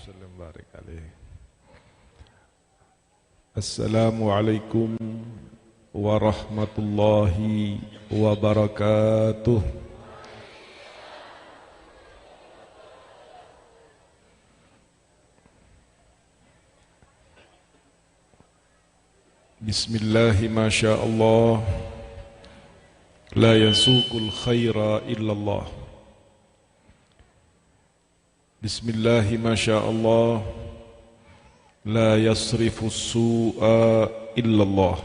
وسلم وبارك عليه. السلام عليكم ورحمة الله وبركاته. بسم الله ما شاء الله لا يسوق الخير إلا الله. بسم الله ما شاء الله لا يصرف السوء إلا الله.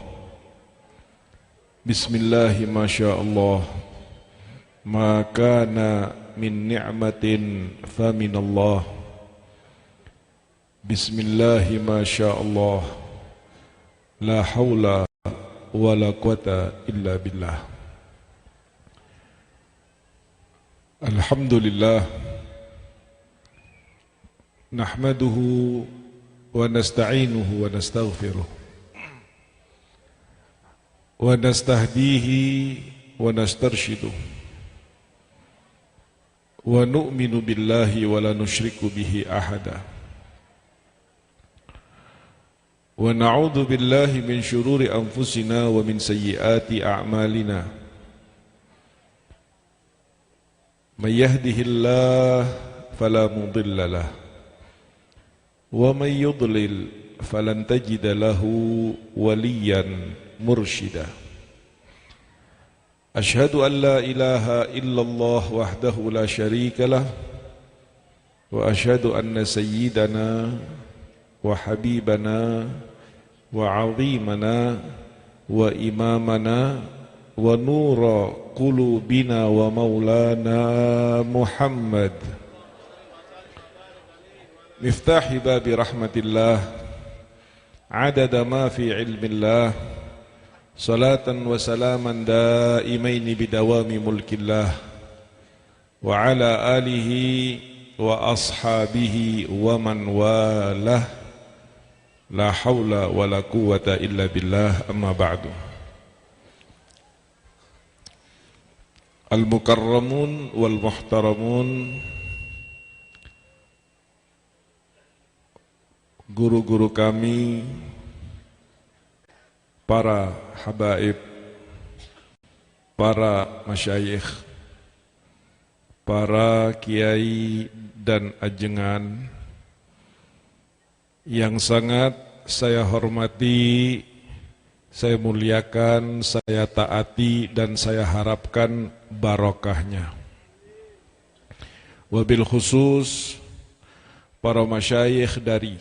بسم الله ما شاء الله ما كان من نعمة فمن الله. بسم الله ما شاء الله لا حول ولا قوة إلا بالله. الحمد لله نحمده ونستعينه ونستغفره ونستهديه ونسترشده ونؤمن بالله ولا نشرك به أحدا ونعوذ بالله من شرور أنفسنا ومن سيئات أعمالنا. من يهده الله فلا مضل له ومن يضلل فلن تجد له وليا مرشدا. أشهد أن لا إله إلا الله وحده لا شريك له وأشهد أن سيدنا وحبيبنا وعظيمنا وإمامنا ونور قلوبنا ومولانا محمد مفتاح باب رحمة الله عدد ما في علم الله صلاة وسلاما دائمين بدوام ملك الله وعلى آله وأصحابه ومن والاه لا حول ولا قوة إلا بالله. أما بعد. Al-mukarramun wal-muhtaramun, guru-guru kami, para habaib, para masyayikh, para kiai dan ajengan yang sangat saya hormati, saya muliakan, saya taati, dan saya harapkan barokahnya. Wabil khusus para masyayikh dari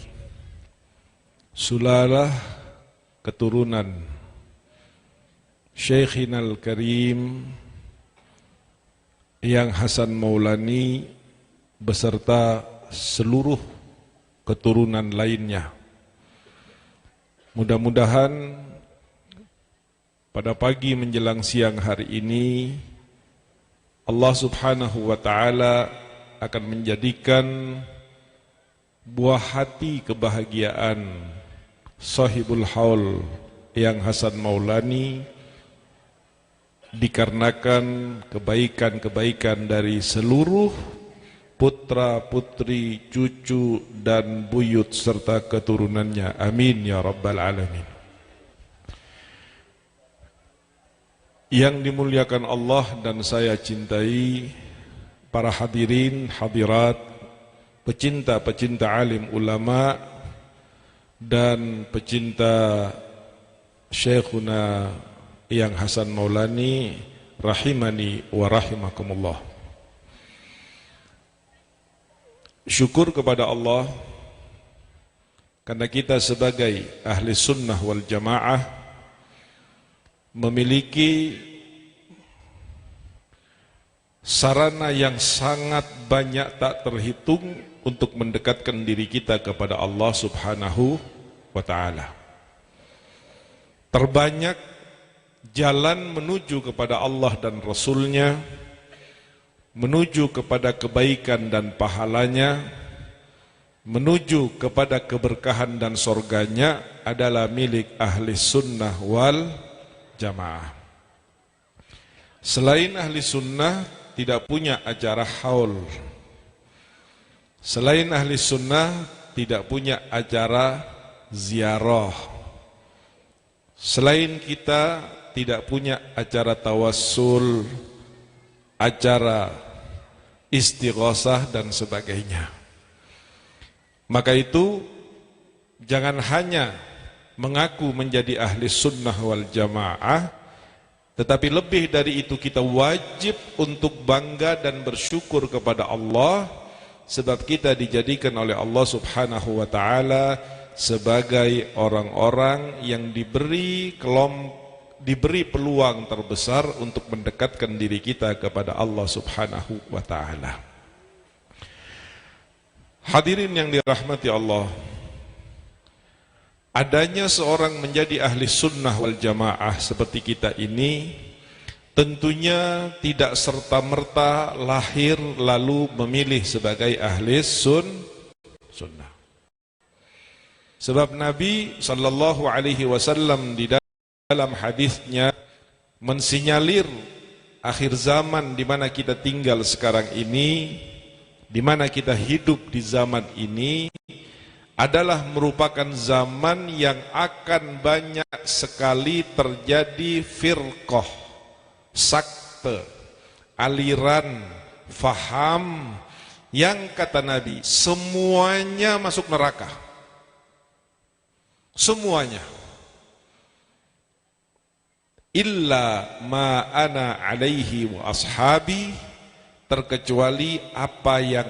sulalah keturunan Syekhinal Karim yang Hasan Maulani beserta seluruh keturunan lainnya. Mudah-mudahan pada pagi menjelang siang hari ini Allah Subhanahu wa Ta'ala akan menjadikan buah hati kebahagiaan sahibul haul yang Hasan Maulani dikarenakan kebaikan-kebaikan dari seluruh putra, putri, cucu dan buyut serta keturunannya. Amin ya rabbal alamin. Yang dimuliakan Allah dan saya cintai, para hadirin, hadirat, pecinta-pecinta alim ulama dan pecinta Syekhuna yang Hasan Maulani, rahimani wa rahimakumullah. Syukur kepada Allah karena kita sebagai ahli sunnah wal jamaah memiliki sarana yang sangat banyak tak terhitung untuk mendekatkan diri kita kepada Allah Subhanahu wa Ta'ala. Terbanyak jalan menuju kepada Allah dan Rasulnya, menuju kepada kebaikan dan pahalanya, menuju kepada keberkahan dan sorganya adalah milik ahli sunnah wal jamaah. Selain ahli sunnah tidak punya acara haul. Selain ahli sunnah tidak punya acara ziarah. Selain kita tidak punya acara tawassul, acara istighosah dan sebagainya. Maka itu jangan hanya mengaku menjadi ahli sunnah wal jamaah, tetapi lebih dari itu kita wajib untuk bangga dan bersyukur kepada Allah, sebab kita dijadikan oleh Allah subhanahu wa ta'ala sebagai orang-orang yang diberi peluang terbesar untuk mendekatkan diri kita kepada Allah subhanahu wa ta'ala. Hadirin yang dirahmati Allah, adanya seorang menjadi ahli sunnah wal jamaah seperti kita ini tentunya tidak serta-merta lahir lalu memilih sebagai ahli sunnah. Sebab Nabi sallallahu alaihi wasallam di dalam hadisnya mensinyalir akhir zaman di mana kita tinggal sekarang ini, di mana kita hidup di zaman ini adalah merupakan zaman yang akan banyak sekali terjadi firqah, sakte, aliran, faham yang kata Nabi semuanya masuk neraka. Semuanya. Illa ma ana alaihi wa ashabi, terkecuali apa yang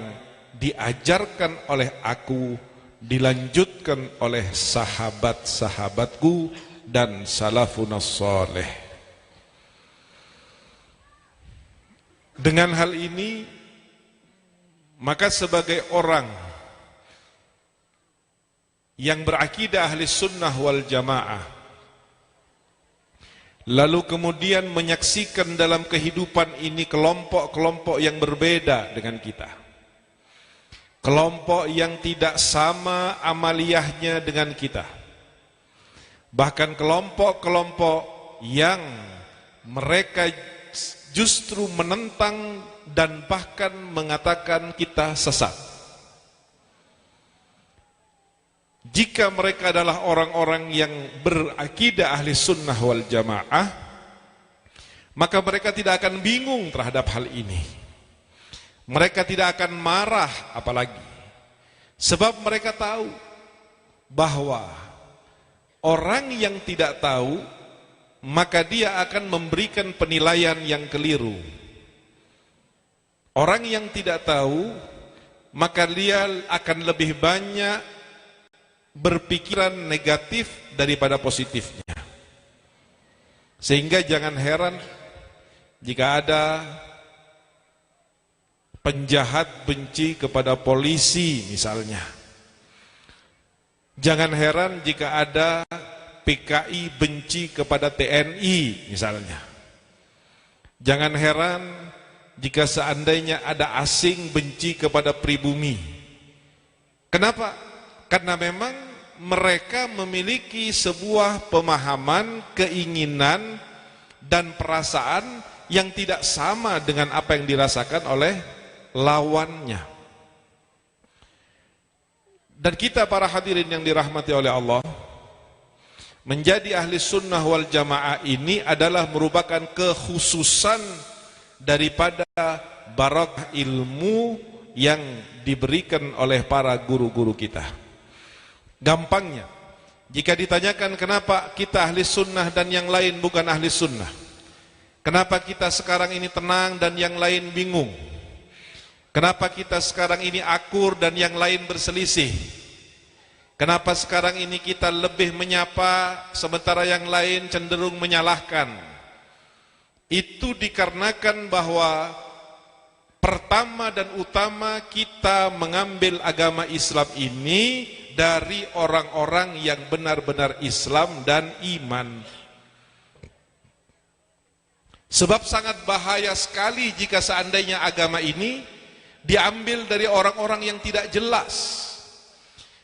diajarkan oleh aku, dilanjutkan oleh sahabat-sahabatku dan salafun saleh. Dengan hal ini, maka sebagai orang yang berakidah ahli sunnah wal jamaah, lalu kemudian menyaksikan dalam kehidupan ini kelompok-kelompok yang berbeda dengan kita, kelompok yang tidak sama amaliyahnya dengan kita, bahkan kelompok-kelompok yang mereka justru menentang dan bahkan mengatakan kita sesat. Jika mereka adalah orang-orang yang berakidah ahli sunnah wal jamaah, maka mereka tidak akan bingung terhadap hal ini. Mereka tidak akan marah apalagi. Sebab mereka tahu bahwa orang yang tidak tahu, maka dia akan memberikan penilaian yang keliru. Orang yang tidak tahu, maka dia akan lebih banyak berpikiran negatif daripada positifnya. Sehingga jangan heran jika ada penjahat benci kepada polisi misalnya. Jangan heran jika ada PKI benci kepada TNI misalnya. Jangan heran jika seandainya ada asing benci kepada pribumi. Kenapa? Karena memang mereka memiliki sebuah pemahaman, keinginan, dan perasaan yang tidak sama dengan apa yang dirasakan oleh lawannya. Dan kita para hadirin yang dirahmati oleh Allah, menjadi ahli sunnah wal jamaah ini adalah merupakan kekhususan daripada barakah ilmu yang diberikan oleh para guru-guru kita. Gampangnya, jika ditanyakan kenapa kita ahli sunnah dan yang lain bukan ahli sunnah, kenapa kita sekarang ini tenang dan yang lain bingung, kenapa kita sekarang ini akur dan yang lain berselisih, kenapa sekarang ini kita lebih menyapa sementara yang lain cenderung menyalahkan, itu dikarenakan bahwa pertama dan utama kita mengambil agama Islam ini dari orang-orang yang benar-benar Islam dan iman. Sebab sangat bahaya sekali jika seandainya agama ini diambil dari orang-orang yang tidak jelas,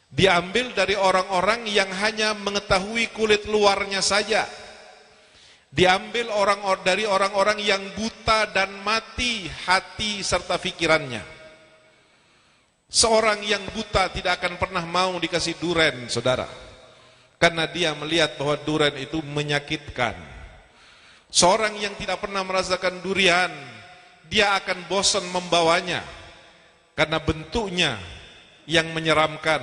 diambil dari orang-orang yang hanya mengetahui kulit luarnya saja, diambil dari orang-orang yang buta dan mati hati serta pikirannya. Seorang yang buta tidak akan pernah mau dikasih duren, saudara, karena dia melihat bahwa duren itu menyakitkan. Seorang yang tidak pernah merasakan durian, dia akan bosan membawanya karena bentuknya yang menyeramkan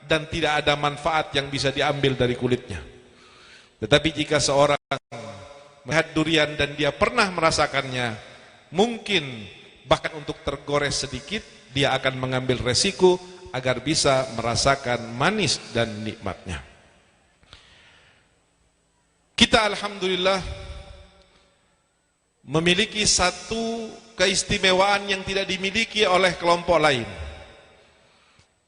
dan tidak ada manfaat yang bisa diambil dari kulitnya. Tetapi jika seorang melihat durian dan dia pernah merasakannya, mungkin bahkan untuk tergores sedikit, dia akan mengambil resiko agar bisa merasakan manis dan nikmatnya. Kita alhamdulillah memiliki satu keistimewaan yang tidak dimiliki oleh kelompok lain.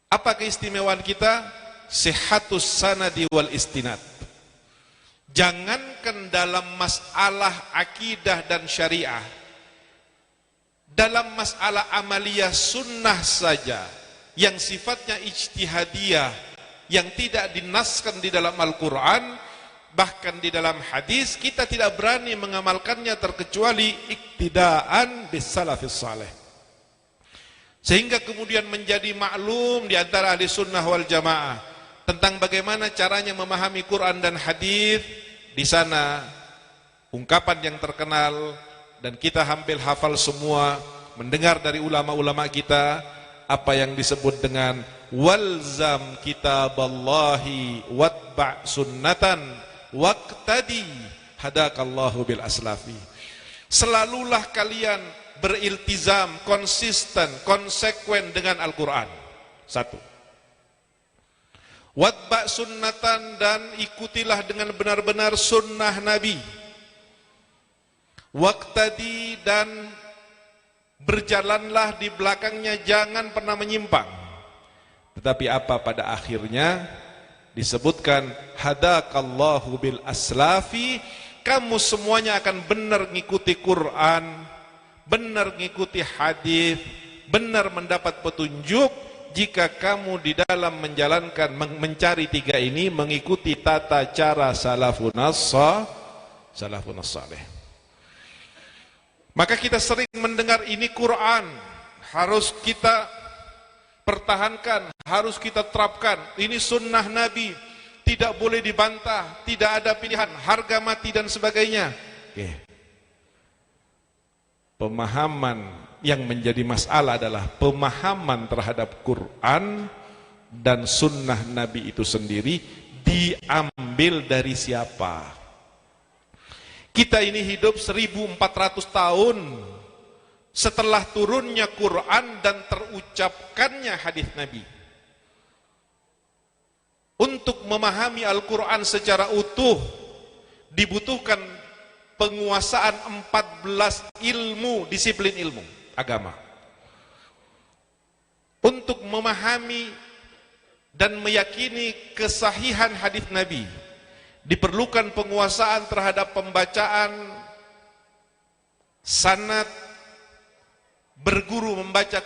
Apa keistimewaan kita? Sihatus sanadi wal istinad. Jangankan dalam masalah akidah dan syariah, dalam masalah amaliyah sunnah saja yang sifatnya ijtihadiyah, yang tidak dinaskan di dalam Al-Quran, bahkan di dalam hadis, kita tidak berani mengamalkannya terkecuali iktidaan bis salafis saleh. Sehingga kemudian menjadi maklum di antara ahli sunnah wal jamaah tentang bagaimana caranya memahami Quran dan hadis. Di sana ungkapan yang terkenal dan kita hampir hafal semua, mendengar dari ulama-ulama kita, apa yang disebut dengan walzam kitaballahi watba' sunnatan waqtadi hadakallahu bil aslafi. Selalulah kalian beriltizam, konsisten, konsekuen dengan Al-Quran. Satu. Watba' sunnatan, dan ikutilah dengan benar-benar sunnah Nabi. Waqtadi, dan berjalanlah di belakangnya, jangan pernah menyimpang. Tetapi apa pada akhirnya disebutkan hadakallahu bil aslafi, kamu semuanya akan benar ngikuti Quran, benar ngikuti hadis, benar mendapat petunjuk jika kamu di dalam menjalankan, mencari tiga ini, mengikuti tata cara salafun saleh. Maka kita sering mendengar ini Quran, harus kita pertahankan, harus kita terapkan. Ini sunnah Nabi, tidak boleh dibantah, tidak ada pilihan, harga mati dan sebagainya. Pemahaman yang menjadi masalah adalah pemahaman terhadap Quran dan sunnah Nabi itu sendiri diambil dari siapa? Kita ini hidup 1400 tahun setelah turunnya Quran dan terucapkannya hadis Nabi. Untuk memahami Al-Quran secara utuh dibutuhkan penguasaan 14 ilmu, disiplin ilmu agama. Untuk memahami dan meyakini kesahihan hadis Nabi diperlukan penguasaan terhadap pembacaan sanad, berguru membaca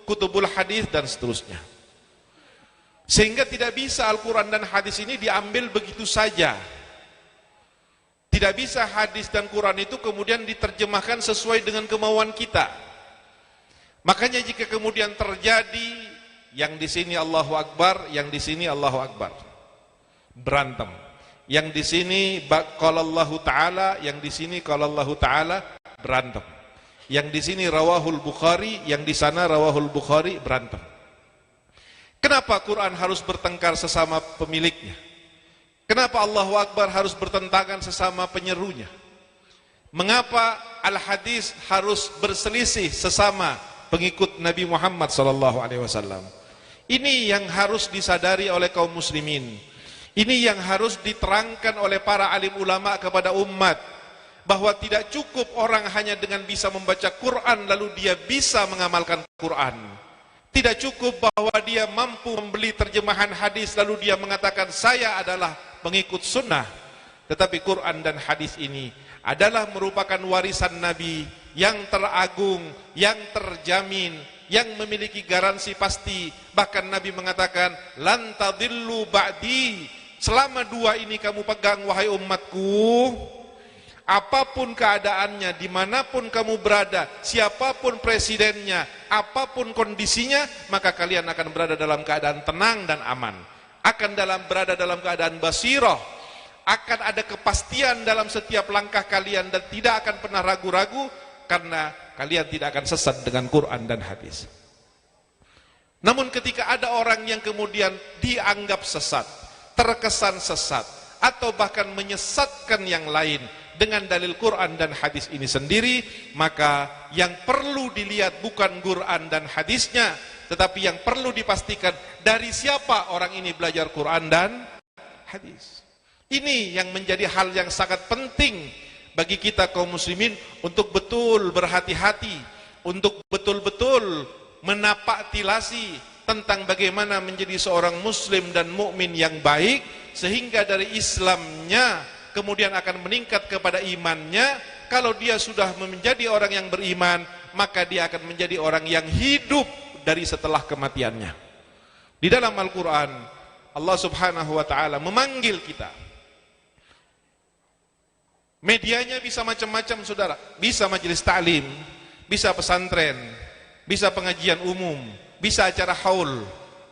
kutubul hadis dan seterusnya. Sehingga tidak bisa Al-Quran dan hadis ini diambil begitu saja. Tidak bisa hadis dan Quran itu kemudian diterjemahkan sesuai dengan kemauan kita. Makanya jika kemudian terjadi yang di sini Allahu Akbar, yang di sini Allahu Akbar, berantem. Yang di sini qala Allahu Ta'ala, yang di sini qala Allahu Ta'ala, berantem. Yang di sini rawahul Bukhari, yang di sana rawahul Bukhari, berantem. Kenapa Quran harus bertengkar sesama pemiliknya? Kenapa Allahu Akbar harus bertentangan sesama penyerunya? Mengapa Al-Hadis harus berselisih sesama pengikut Nabi Muhammad SAW? Ini yang harus disadari oleh kaum muslimin. Ini yang harus diterangkan oleh para alim ulama kepada umat, bahwa tidak cukup orang hanya dengan bisa membaca Quran lalu dia bisa mengamalkan Quran. Tidak cukup bahwa dia mampu membeli terjemahan hadis lalu dia mengatakan saya adalah pengikut sunnah. Tetapi Quran dan hadis ini adalah merupakan warisan Nabi yang teragung, yang terjamin, yang memiliki garansi pasti. Bahkan Nabi mengatakan lan tadillu ba'di, selama dua ini kamu pegang wahai umatku, Apapun keadaannya, dimanapun kamu berada, siapapun presidennya, apapun kondisinya, maka kalian akan berada dalam keadaan tenang dan aman. Akan berada dalam keadaan basirah, akan ada kepastian dalam setiap langkah kalian dan tidak akan pernah ragu-ragu, karena kalian tidak akan sesat dengan Quran dan hadis. Namun ketika ada orang yang kemudian dianggap sesat, terkesan sesat, atau bahkan menyesatkan yang lain dengan dalil Quran dan hadis ini sendiri, maka yang perlu dilihat bukan Quran dan hadisnya, tetapi yang perlu dipastikan dari siapa orang ini belajar Quran dan hadis. Ini yang menjadi hal yang sangat penting bagi kita kaum muslimin untuk betul berhati-hati, untuk betul-betul menapaktilasi tentang bagaimana menjadi seorang muslim dan mukmin yang baik, sehingga dari Islamnya kemudian akan meningkat kepada imannya. Kalau dia sudah menjadi orang yang beriman, maka dia akan menjadi orang yang hidup dari setelah kematiannya. Di dalam Al-Quran, Allah subhanahu wa ta'ala memanggil kita. Medianya bisa macam-macam saudara, bisa majelis ta'lim, bisa pesantren, bisa pengajian umum, bisa acara haul.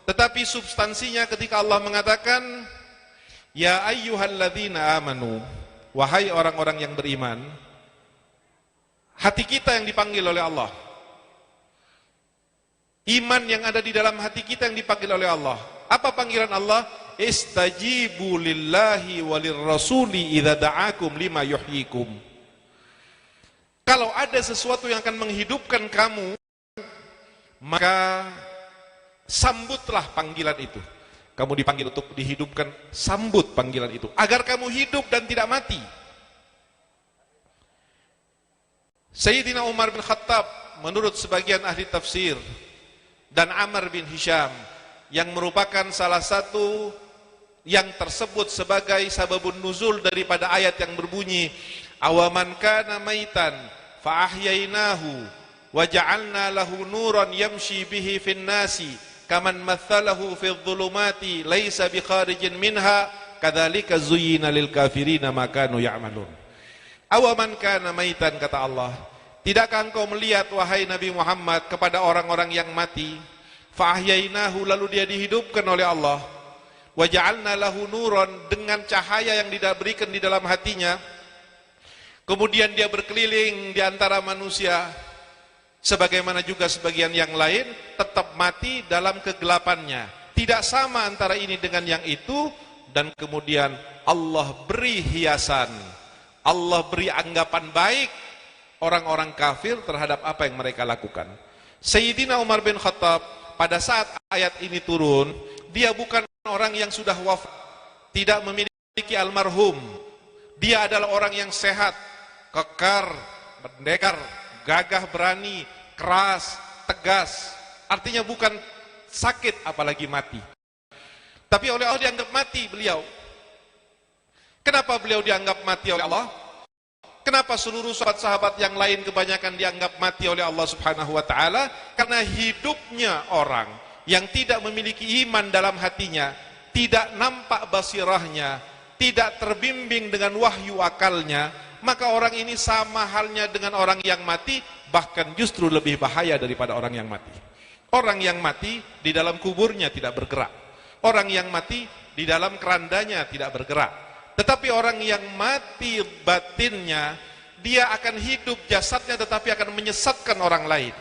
Tetapi substansinya ketika Allah mengatakan, ya ayyuhalladzina amanu, wahai orang-orang yang beriman, hati kita yang dipanggil oleh Allah. Iman yang ada di dalam hati kita yang dipanggil oleh Allah. Apa panggilan Allah? Istajibu lillahi walir rasuli idza da'akum lima yuhyikum. Kalau ada sesuatu yang akan menghidupkan kamu, maka sambutlah panggilan itu. Kamu dipanggil untuk dihidupkan, sambut panggilan itu agar kamu hidup dan tidak mati. Sayyidina Umar bin Khattab menurut sebagian ahli tafsir dan Amr bin Hisham yang merupakan salah satu yang tersebut sebagai sababun nuzul daripada ayat yang berbunyi awaman kana maitan fa ahyainahu wa ja'alna lahu nuran yamshi bihi fin nasi kaman mathalahu fi dhulumati laisa bi kharijin minha kadzalika zuyyina lil kafirina ma kanu ya'malun. Awaman kana maitan, kata Allah, tidakkah engkau melihat wahai Nabi Muhammad kepada orang-orang yang mati, fa ahyainahu, lalu dia dihidupkan oleh Allah, wa ja'alna lahu nuran, dengan cahaya yang diberikan di dalam hatinya, kemudian dia berkeliling di antara manusia. Sebagaimana juga sebagian yang lain tetap mati dalam kegelapannya. Tidak sama antara ini dengan yang itu. Dan kemudian Allah beri hiasan, Allah beri anggapan baik orang-orang kafir terhadap apa yang mereka lakukan. Sayyidina Umar bin Khattab pada saat ayat ini turun, dia bukan orang yang sudah wafat, tidak memiliki almarhum. Dia adalah orang yang sehat, kekar, pendekar, gagah berani, keras, tegas. Artinya bukan sakit apalagi mati. Tapi oleh Allah dianggap mati beliau. Kenapa beliau dianggap mati oleh Allah? Kenapa seluruh sahabat-sahabat yang lain kebanyakan dianggap mati oleh Allah subhanahu wa ta'ala? Karena hidupnya orang yang tidak memiliki iman dalam hatinya, tidak nampak basirahnya, tidak terbimbing dengan wahyu akalnya, maka orang ini sama halnya dengan orang yang mati, bahkan justru lebih bahaya daripada orang yang mati. Orang yang mati di dalam kuburnya tidak bergerak, orang yang mati di dalam kerandanya tidak bergerak. Tetapi orang yang mati batinnya, dia akan hidup jasadnya tetapi akan menyesatkan orang lain,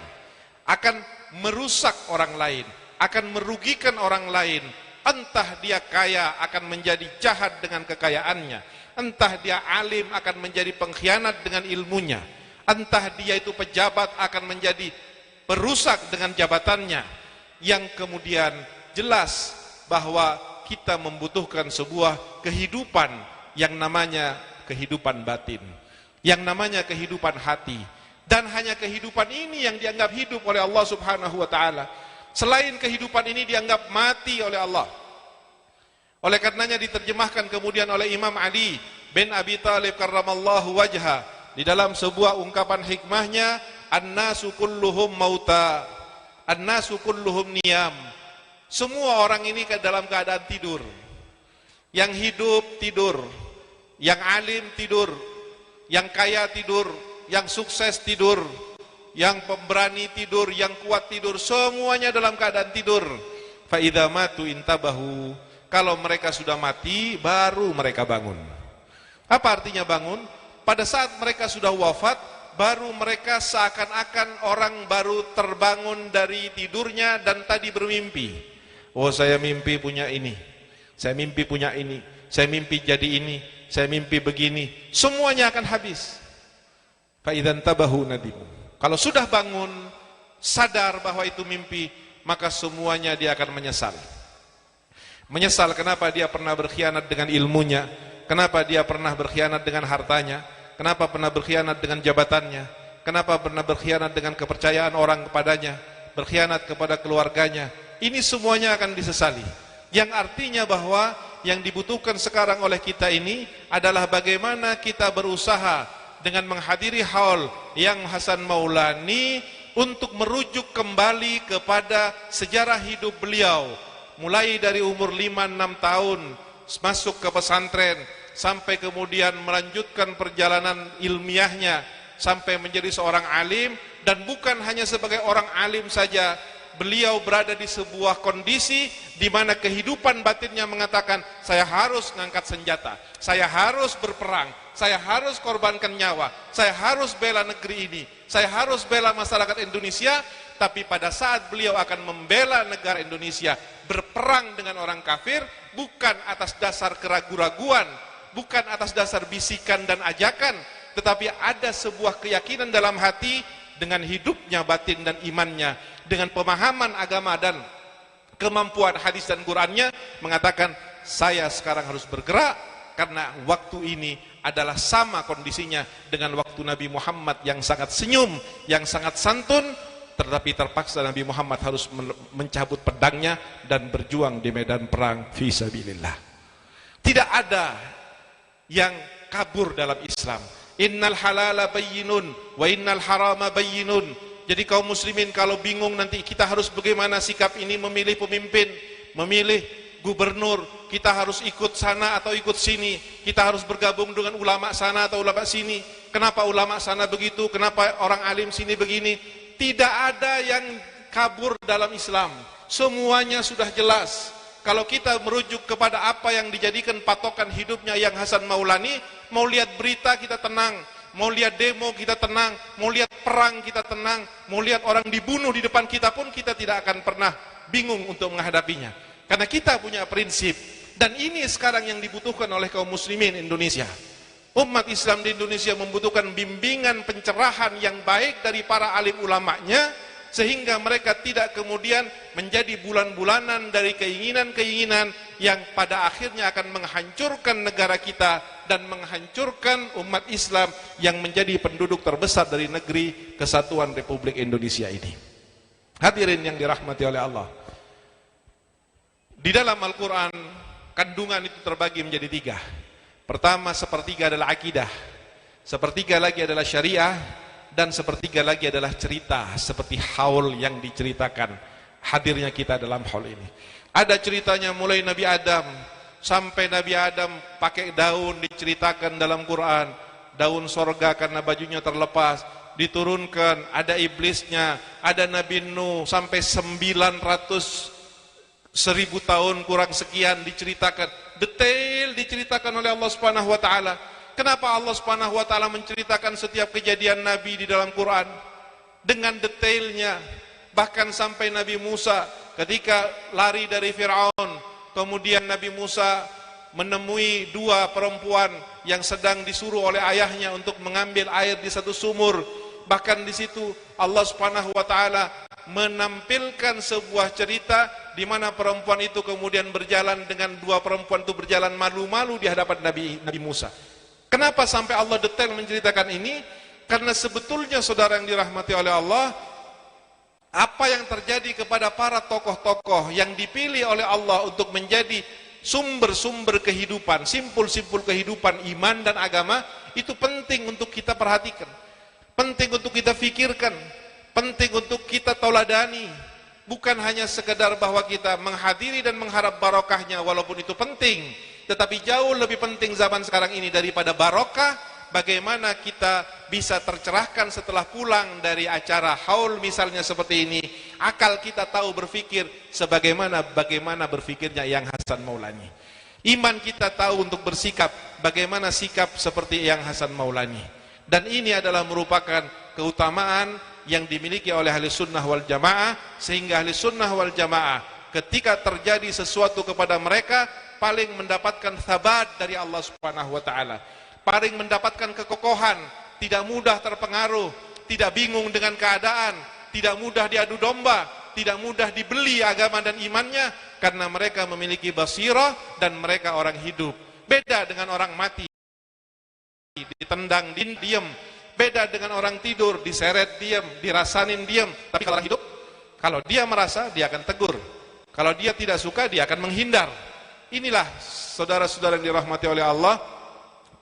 akan merusak orang lain, akan merugikan orang lain. Entah dia kaya akan menjadi jahat dengan kekayaannya, entah dia alim akan menjadi pengkhianat dengan ilmunya, entah dia itu pejabat akan menjadi perusak dengan jabatannya. Yang kemudian jelas bahwa kita membutuhkan sebuah kehidupan yang namanya kehidupan batin, yang namanya kehidupan hati. Dan hanya kehidupan ini yang dianggap hidup oleh Allah subhanahu wa ta'ala. Selain kehidupan ini dianggap mati oleh Allah. Oleh karenanya diterjemahkan kemudian oleh Imam Ali bin Abi Thalib karramallahu wajha di dalam sebuah ungkapan hikmahnya, an-nasu kulluhum mauta, an-nasu kulluhum niyam. Semua orang ini dalam keadaan tidur. Yang hidup tidur, yang alim tidur, yang kaya tidur, yang sukses tidur, yang pemberani tidur, yang kuat tidur, semuanya dalam keadaan tidur. Fa idza matu intabahu, kalau mereka sudah mati baru mereka bangun. Apa artinya bangun? Pada saat mereka sudah wafat, baru mereka seakan-akan orang baru terbangun dari tidurnya dan tadi bermimpi. Oh, saya mimpi punya ini, saya mimpi punya ini, saya mimpi jadi ini, saya mimpi begini. Semuanya akan habis. Fa idzan tabahu nadimu. Kalau sudah bangun, sadar bahwa itu mimpi, maka semuanya dia akan menyesal. Menyesal kenapa dia pernah berkhianat dengan ilmunya, kenapa dia pernah berkhianat dengan hartanya, kenapa pernah berkhianat dengan jabatannya, kenapa pernah berkhianat dengan kepercayaan orang kepadanya, berkhianat kepada keluarganya. Ini semuanya akan disesali. Yang artinya bahwa yang dibutuhkan sekarang oleh kita ini adalah bagaimana kita berusaha dengan menghadiri haul yang Hasan Maulani untuk merujuk kembali kepada sejarah hidup beliau, mulai dari umur 5-6 tahun masuk ke pesantren sampai kemudian melanjutkan perjalanan ilmiahnya sampai menjadi seorang alim. Dan bukan hanya sebagai orang alim saja, beliau berada di sebuah kondisi di mana kehidupan batinnya mengatakan, saya harus mengangkat senjata, saya harus berperang, saya harus korbankan nyawa, saya harus bela negeri ini, saya harus bela masyarakat Indonesia. Tapi pada saat beliau akan membela negara Indonesia, berperang dengan orang kafir, bukan atas dasar keraguan-raguan, bukan atas dasar bisikan dan ajakan, tetapi ada sebuah keyakinan dalam hati dengan hidupnya batin dan imannya, dengan pemahaman agama dan kemampuan hadis dan Qur'annya, mengatakan saya sekarang harus bergerak karena waktu ini adalah sama kondisinya dengan waktu Nabi Muhammad yang sangat senyum, yang sangat santun, tetapi terpaksa Nabi Muhammad harus mencabut pedangnya dan berjuang di medan perang fi sabilillah. Tidak ada yang kabur dalam Islam. Innal halala bayyinun wa innal harama bayyinun. Jadi kaum muslimin kalau bingung nanti kita harus bagaimana sikap ini, memilih pemimpin, memilih gubernur, kita harus ikut sana atau ikut sini, kita harus bergabung dengan ulama sana atau ulama sini. Kenapa ulama sana begitu, kenapa orang alim sini begini? Tidak ada yang kabur dalam Islam, semuanya sudah jelas. Kalau kita merujuk kepada apa yang dijadikan patokan hidupnya yang Hasan Maulani, mau lihat berita kita tenang, mau lihat demo kita tenang, mau lihat perang kita tenang, mau lihat orang dibunuh di depan kita pun kita tidak akan pernah bingung untuk menghadapinya. Karena kita punya prinsip, dan ini sekarang yang dibutuhkan oleh kaum muslimin Indonesia. Umat Islam di Indonesia membutuhkan bimbingan pencerahan yang baik dari para alim ulamanya, sehingga mereka tidak kemudian menjadi bulan-bulanan dari keinginan-keinginan yang pada akhirnya akan menghancurkan negara kita dan menghancurkan umat Islam yang menjadi penduduk terbesar dari negeri Kesatuan Republik Indonesia ini. Hadirin yang dirahmati oleh Allah, di dalam Al-Quran kandungan itu terbagi menjadi 3. Pertama, sepertiga adalah akidah, sepertiga lagi adalah syariah, dan sepertiga lagi adalah cerita, seperti haul yang diceritakan hadirnya kita dalam haul ini. Ada ceritanya mulai Nabi Adam sampai Nabi Adam pakai daun, diceritakan dalam Quran, daun sorga karena bajunya terlepas, diturunkan, ada iblisnya, ada Nabi Nuh sampai 900 1000 tahun kurang sekian diceritakan, detail diceritakan oleh Allah Subhanahu wa taala. Kenapa Allah Subhanahu wa taala menceritakan setiap kejadian Nabi di dalam Quran dengan detailnya? Bahkan sampai Nabi Musa ketika lari dari Firaun, kemudian Nabi Musa menemui 2 perempuan yang sedang disuruh oleh ayahnya untuk mengambil air di satu sumur. Bahkan di situ Allah Subhanahu wa taala menampilkan sebuah cerita di mana perempuan itu kemudian berjalan dengan 2 perempuan itu berjalan malu-malu di hadapan Nabi Musa. Kenapa sampai Allah detail menceritakan ini? Karena sebetulnya saudara yang dirahmati oleh Allah, apa yang terjadi kepada para tokoh-tokoh yang dipilih oleh Allah untuk menjadi sumber-sumber kehidupan, simpul-simpul kehidupan iman dan agama, itu penting untuk kita perhatikan, penting untuk kita fikirkan, penting untuk kita tauladani. Bukan hanya sekedar bahwa kita menghadiri dan mengharap barokahnya, walaupun itu penting, tetapi jauh lebih penting zaman sekarang ini daripada barokah bagaimana kita bisa tercerahkan setelah pulang dari acara haul misalnya seperti ini. Akal kita tahu berpikir bagaimana berpikirnya Yang Hasan Maulani. Iman kita tahu untuk bersikap bagaimana sikap seperti Yang Hasan Maulani. Dan ini adalah merupakan keutamaan yang dimiliki oleh ahli sunnah wal jamaah, sehingga ahli sunnah wal jamaah ketika terjadi sesuatu kepada mereka paling mendapatkan thabat dari Allah Subhanahu wa taala, paling mendapatkan kekokohan, tidak mudah terpengaruh, tidak bingung dengan keadaan, tidak mudah diadu domba, tidak mudah dibeli agama dan imannya, karena mereka memiliki basirah dan mereka orang hidup. Beda dengan orang mati, ditendang diam. Beda dengan orang tidur, diseret diam, dirasanin diam. Tapi kalau orang hidup, kalau dia merasa, dia akan tegur. Kalau dia tidak suka, dia akan menghindar. Inilah saudara-saudara yang dirahmati oleh Allah,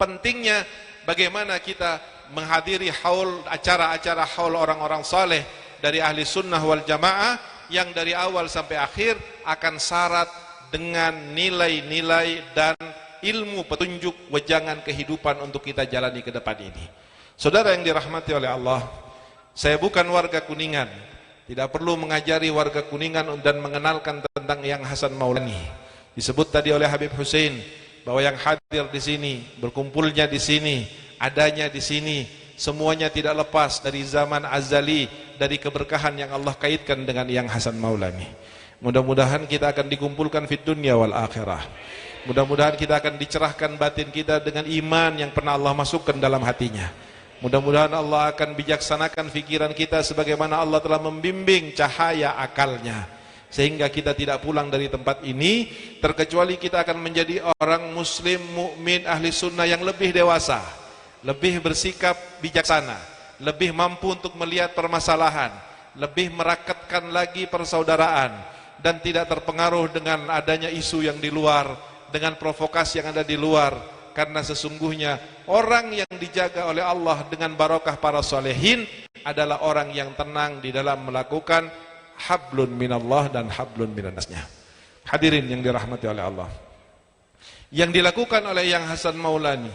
pentingnya bagaimana kita menghadiri haul, acara-acara haul orang-orang saleh dari ahli sunnah wal jamaah, yang dari awal sampai akhir akan syarat dengan nilai-nilai dan ilmu petunjuk wejangan kehidupan untuk kita jalani ke depan ini. Saudara yang dirahmati oleh Allah, saya bukan warga Kuningan, tidak perlu mengajari warga Kuningan dan mengenalkan tentang Yang Hasan Maulani. Disebut tadi oleh Habib Hussein bahwa yang hadir di sini, berkumpulnya di sini, adanya di sini, semuanya tidak lepas dari zaman azali, dari keberkahan yang Allah kaitkan dengan Yang Hasan Maulani. Mudah-mudahan kita akan dikumpulkan fid dunya wal akhirah. Mudah-mudahan kita akan dicerahkan batin kita dengan iman yang pernah Allah masukkan dalam hatinya. Mudah-mudahan Allah akan bijaksanakan fikiran kita sebagaimana Allah telah membimbing cahaya akalnya, sehingga kita tidak pulang dari tempat ini terkecuali kita akan menjadi orang muslim mukmin ahli sunnah yang lebih dewasa, lebih bersikap bijaksana, lebih mampu untuk melihat permasalahan, lebih merakatkan lagi persaudaraan, dan tidak terpengaruh dengan adanya isu yang di luar, dengan provokasi yang ada di luar. Karena sesungguhnya orang yang dijaga oleh Allah dengan barokah para solehin adalah orang yang tenang di dalam melakukan hablun minallah dan hablun minannasnya. Hadirin yang dirahmati oleh Allah, yang dilakukan oleh Yang Hasan Maulani,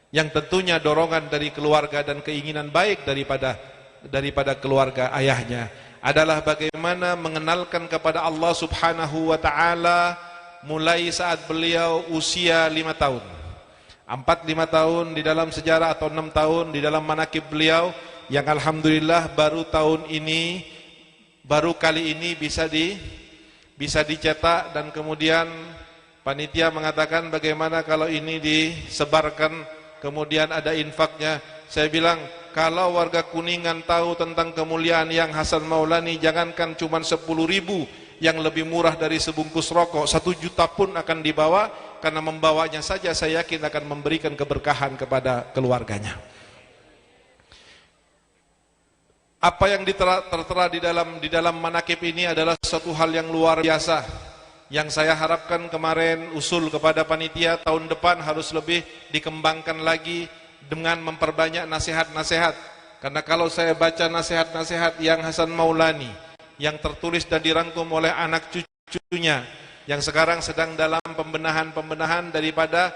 yang tentunya dorongan dari keluarga dan keinginan baik daripada keluarga ayahnya, adalah bagaimana mengenalkan kepada Allah Subhanahu wa ta'ala mulai saat beliau usia 5 tahun. 4-5 tahun di dalam sejarah atau 6 tahun di dalam manakib beliau, yang alhamdulillah baru kali ini bisa dicetak, dan kemudian panitia mengatakan bagaimana kalau ini disebarkan kemudian ada infaknya. Saya bilang, kalau warga Kuningan tahu tentang kemuliaan Yang Hasan Maulani, jangankan cuma 10.000, yang lebih murah dari sebungkus rokok 1 juta pun akan dibawa, karena membawanya saja saya yakin akan memberikan keberkahan kepada keluarganya. Apa yang tertera di dalam manakib ini adalah suatu hal yang luar biasa, yang saya harapkan kemarin usul kepada panitia tahun depan harus lebih dikembangkan lagi dengan memperbanyak nasihat-nasihat. Karena kalau saya baca nasihat-nasihat Yang Hasan Maulani yang tertulis dan dirangkum oleh anak cucunya yang sekarang sedang dalam pembenahan daripada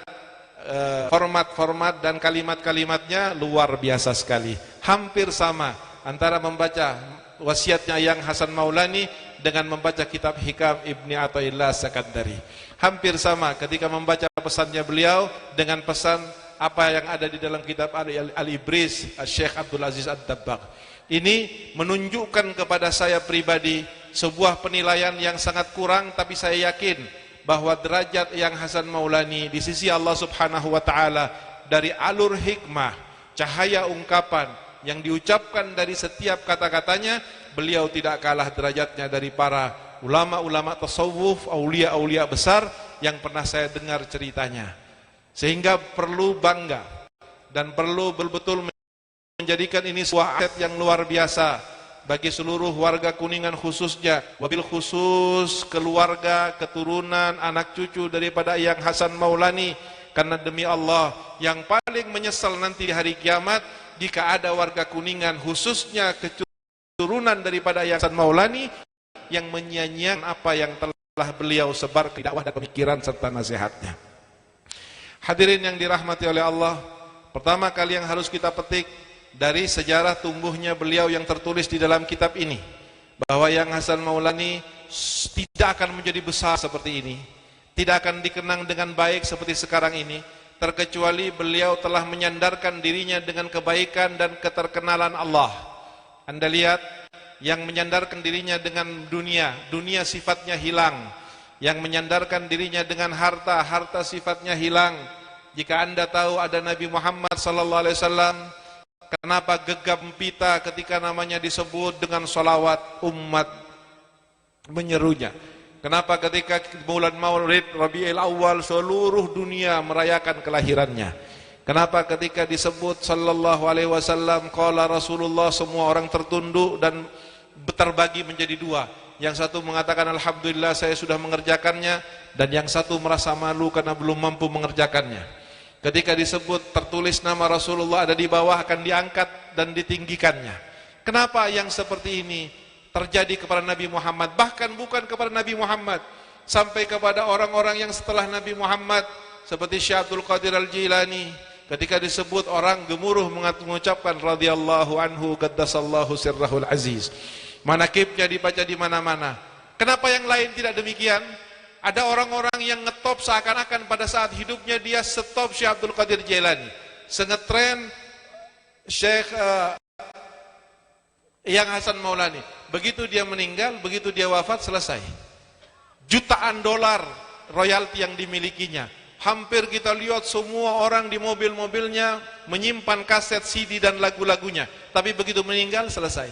format dan kalimat-kalimatnya, luar biasa sekali. Hampir sama antara membaca wasiatnya Yang Hasan Maulani dengan membaca kitab Hikam Ibni Athaillah Sakandari. Hampir sama ketika membaca pesannya beliau dengan pesan apa yang ada di dalam kitab Al-Ibris Syekh Abdul Aziz Ad-Dabbagh. Ini menunjukkan kepada saya pribadi sebuah penilaian yang sangat kurang, tapi saya yakin bahwa derajat Yang Hasan Maulani di sisi Allah Subhanahu wa taala dari alur hikmah, cahaya ungkapan yang diucapkan dari setiap kata-katanya, beliau tidak kalah derajatnya dari para ulama-ulama tasawuf, aulia-aulia besar yang pernah saya dengar ceritanya. Sehingga perlu bangga dan perlu betul-betul menjadikan ini sebuah aset yang luar biasa bagi seluruh warga Kuningan, khususnya wabil khusus keluarga, keturunan, anak cucu daripada Yang Hasan Maulani. Karena demi Allah, yang paling menyesal nanti di hari kiamat jika ada warga Kuningan, khususnya keturunan daripada Yang Hasan Maulani, yang menyia-nyiakan apa yang telah beliau sebar ke dakwah dan pemikiran serta nasihatnya. Hadirin yang dirahmati oleh Allah, Pertama kali yang harus kita petik dari sejarah tumbuhnya beliau yang tertulis di dalam kitab ini, bahwa Yang Hasan Maulani tidak akan menjadi besar seperti ini, tidak akan dikenang dengan baik seperti sekarang ini, terkecuali beliau telah menyandarkan dirinya dengan kebaikan dan keterkenalan Allah. Anda lihat, yang menyandarkan dirinya dengan dunia, dunia sifatnya hilang. Yang menyandarkan dirinya dengan harta, harta sifatnya hilang. Jika Anda tahu ada Nabi Muhammad SAW, kenapa gegap gempita ketika namanya disebut dengan salawat, umat menyerunya? Kenapa ketika bulan Maulid Rabiul Awal seluruh dunia merayakan kelahirannya? Kenapa ketika disebut sallallahu alaihi wasallam qala Rasulullah, semua orang tertunduk dan terbagi menjadi dua. Yang satu mengatakan alhamdulillah saya sudah mengerjakannya, dan yang satu merasa malu karena belum mampu mengerjakannya. Ketika disebut tertulis nama Rasulullah ada di bawah, akan diangkat dan ditinggikannya. Kenapa yang seperti ini terjadi kepada Nabi Muhammad? Bahkan bukan kepada Nabi Muhammad, sampai kepada orang-orang yang setelah Nabi Muhammad, seperti Syekh Abdul Qadir Al-Jilani. Ketika disebut, orang gemuruh mengucapkan radhiyallahu anhu qaddasallahu sirrahul aziz. Manakibnya dibaca di mana-mana. Kenapa yang lain tidak demikian? Ada orang-orang yang ngetop seakan-akan pada saat hidupnya dia stop Syekh Abdul Qadir Jailani, sengetren Syekh Yang Hasan Maulani. Begitu dia meninggal, begitu dia wafat, selesai. Jutaan dolar royalti yang dimilikinya. Hampir kita lihat semua orang di mobil-mobilnya menyimpan kaset CD dan lagu-lagunya. Tapi begitu meninggal, selesai.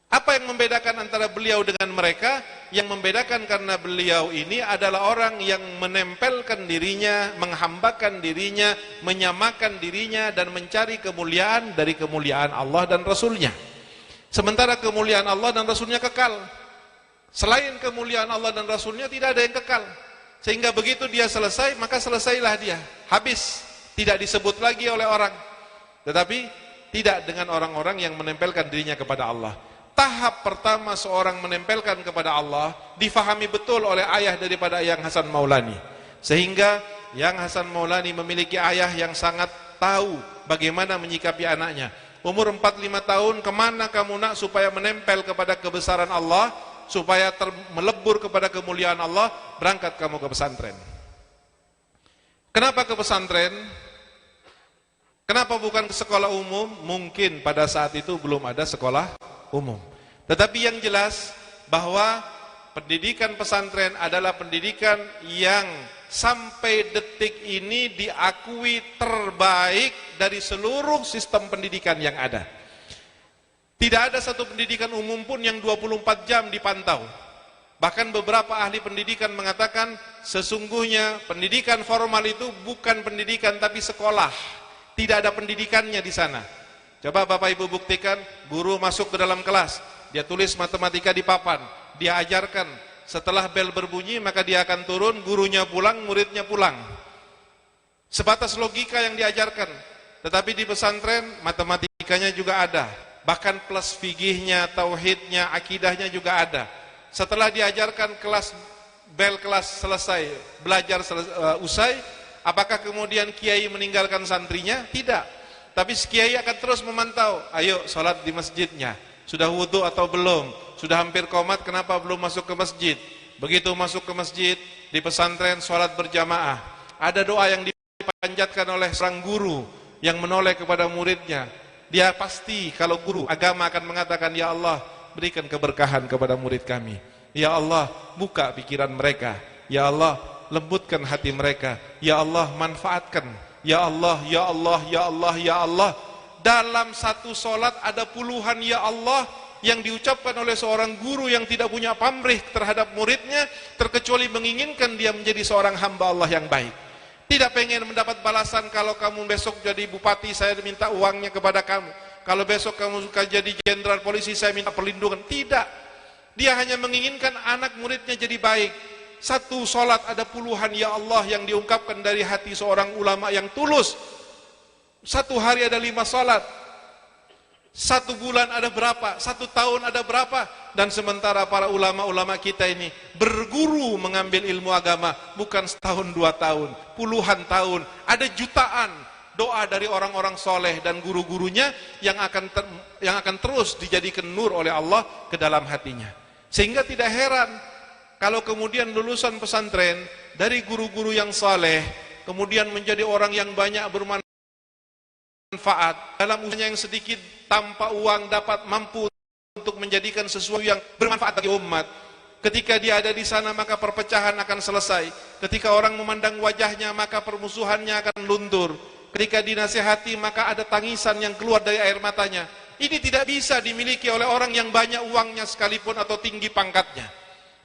Apa yang membedakan antara beliau dengan mereka? Yang membedakan karena beliau ini adalah orang yang menempelkan dirinya, menghambakan dirinya, menyamakan dirinya, dan mencari kemuliaan dari kemuliaan Allah dan Rasulnya. Sementara kemuliaan Allah dan Rasulnya kekal. Selain kemuliaan Allah dan Rasulnya tidak ada yang kekal. Sehingga begitu dia selesai, maka selesailah dia. Habis, tidak disebut lagi oleh orang. Tetapi tidak dengan orang-orang yang menempelkan dirinya kepada Allah. Tahap pertama seorang menempelkan kepada Allah difahami betul oleh ayah daripada Yang Hasan Maulani. Sehingga Yang Hasan Maulani memiliki ayah yang sangat tahu bagaimana menyikapi anaknya. Umur 4-5 tahun, kemana kamu nak supaya menempel kepada kebesaran Allah, supaya melebur kepada kemuliaan Allah? Berangkat kamu ke pesantren. Kenapa ke pesantren? Kenapa bukan ke sekolah umum? Mungkin pada saat itu belum ada sekolah umum. Tetapi yang jelas bahwa pendidikan pesantren adalah pendidikan yang sampai detik ini diakui terbaik dari seluruh sistem pendidikan yang ada. Tidak ada satu pendidikan umum pun yang 24 jam dipantau. Bahkan beberapa ahli pendidikan mengatakan sesungguhnya pendidikan formal itu bukan pendidikan tapi sekolah. Tidak ada pendidikannya di sana. Coba Bapak Ibu buktikan, guru masuk ke dalam kelas, dia tulis matematika di papan, dia ajarkan, setelah bel berbunyi maka dia akan turun, gurunya pulang, muridnya pulang. Sebatas logika yang diajarkan. Tetapi di pesantren matematikanya juga ada, bahkan plus fikihnya, tauhidnya, akidahnya juga ada. Setelah diajarkan bel kelas selesai, belajar usai, apakah kemudian kiai meninggalkan santrinya? Tidak. Tapi kiai akan terus memantau, ayo sholat di masjidnya, sudah wudhu atau belum, sudah hampir qomat, kenapa belum masuk ke masjid? Begitu masuk ke masjid, di pesantren sholat berjamaah, ada doa yang dipanjatkan oleh seorang guru yang menoleh kepada muridnya. Dia pasti kalau guru agama akan mengatakan, ya Allah berikan keberkahan kepada murid kami, ya Allah buka pikiran mereka, ya Allah lembutkan hati mereka, ya Allah manfaatkan. Ya Allah, ya Allah, ya Allah, ya Allah. Dalam satu solat ada puluhan ya Allah yang diucapkan oleh seorang guru yang tidak punya pamrih terhadap muridnya, terkecuali menginginkan dia menjadi seorang hamba Allah yang baik. Tidak pengen mendapat balasan, kalau kamu besok jadi bupati saya minta uangnya kepada kamu, kalau besok kamu suka jadi jenderal polisi saya minta perlindungan. Tidak. Dia hanya menginginkan anak muridnya jadi baik. Satu solat ada puluhan ya Allah yang diungkapkan dari hati seorang ulama yang tulus. Satu hari ada 5 solat. Satu bulan ada berapa? Satu tahun ada berapa? Dan sementara para ulama-ulama kita ini berguru mengambil ilmu agama bukan setahun 2 tahun, puluhan tahun, ada jutaan. doa dari orang-orang soleh dan guru-gurunya yang akan terus dijadikan nur oleh Allah ke dalam hatinya. Sehingga tidak heran kalau kemudian lulusan pesantren dari guru-guru yang soleh kemudian menjadi orang yang banyak bermanfaat dalam usahanya yang sedikit, tanpa uang dapat mampu untuk menjadikan sesuatu yang bermanfaat bagi umat. Ketika dia ada di sana maka perpecahan akan selesai. Ketika orang memandang wajahnya maka permusuhannya akan luntur. Ketika dinasihati maka ada tangisan yang keluar dari air matanya. Ini tidak bisa dimiliki oleh orang yang banyak uangnya sekalipun atau tinggi pangkatnya.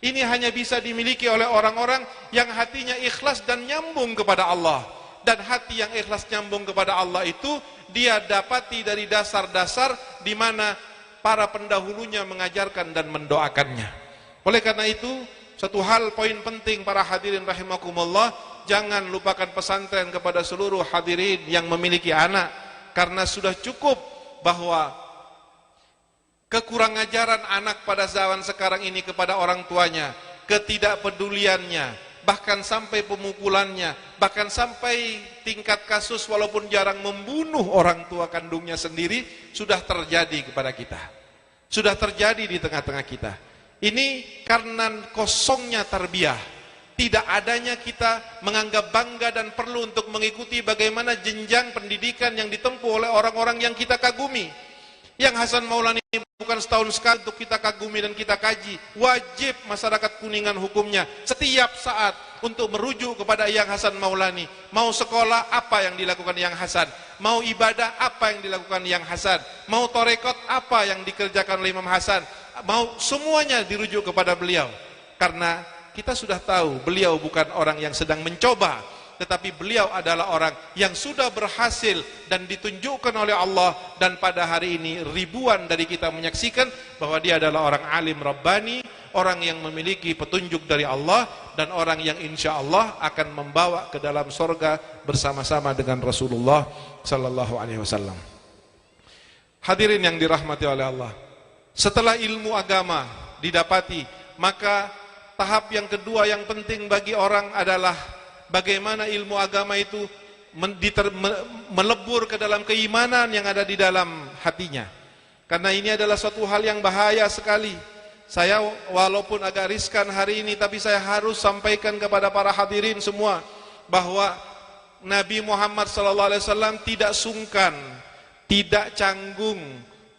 Ini hanya bisa dimiliki oleh orang-orang yang hatinya ikhlas dan nyambung kepada Allah. Dan hati yang ikhlas nyambung kepada Allah itu dia dapati dari dasar-dasar di mana para pendahulunya mengajarkan dan mendoakannya. Oleh karena itu, satu hal poin penting para hadirin rahimakumullah, jangan lupakan pesantren kepada seluruh hadirin yang memiliki anak, karena sudah cukup bahwa kekurang ajaran anak pada zaman sekarang ini kepada orang tuanya, ketidakpeduliannya, bahkan sampai pemukulannya, bahkan sampai tingkat kasus walaupun jarang membunuh orang tua kandungnya sendiri sudah terjadi kepada kita, sudah terjadi di tengah-tengah kita. Ini karena kosongnya tarbiyah, tidak adanya kita menganggap bangga dan perlu untuk mengikuti bagaimana jenjang pendidikan yang ditempuh oleh orang-orang yang kita kagumi. Yang Hasan Maulani bukan setahun sekali untuk kita kagumi dan kita kaji. Wajib masyarakat Kuningan hukumnya setiap saat untuk merujuk kepada Yang Hasan Maulani. Mau sekolah, apa yang dilakukan Yang Hasan? Mau ibadah, apa yang dilakukan Yang Hasan? Mau torekot, apa yang dikerjakan oleh Imam Hasan? Mau semuanya dirujuk kepada beliau. Karena kita sudah tahu beliau bukan orang yang sedang mencoba, tetapi beliau adalah orang yang sudah berhasil dan ditunjukkan oleh Allah. Dan pada hari ini ribuan dari kita menyaksikan bahwa dia adalah orang alim Rabbani, orang yang memiliki petunjuk dari Allah, dan orang yang insya Allah akan membawa ke dalam sorga bersama-sama dengan Rasulullah Sallallahu Alaihi Wasallam. Hadirin yang dirahmati oleh Allah, setelah ilmu agama didapati, maka tahap yang kedua yang penting bagi orang adalah bagaimana ilmu agama itu melebur ke dalam keimanan yang ada di dalam hatinya. Karena ini adalah suatu hal yang bahaya sekali. Saya walaupun agak riskan hari ini, tapi saya harus sampaikan kepada para hadirin semua bahwa Nabi Muhammad SAW tidak sungkan, tidak canggung,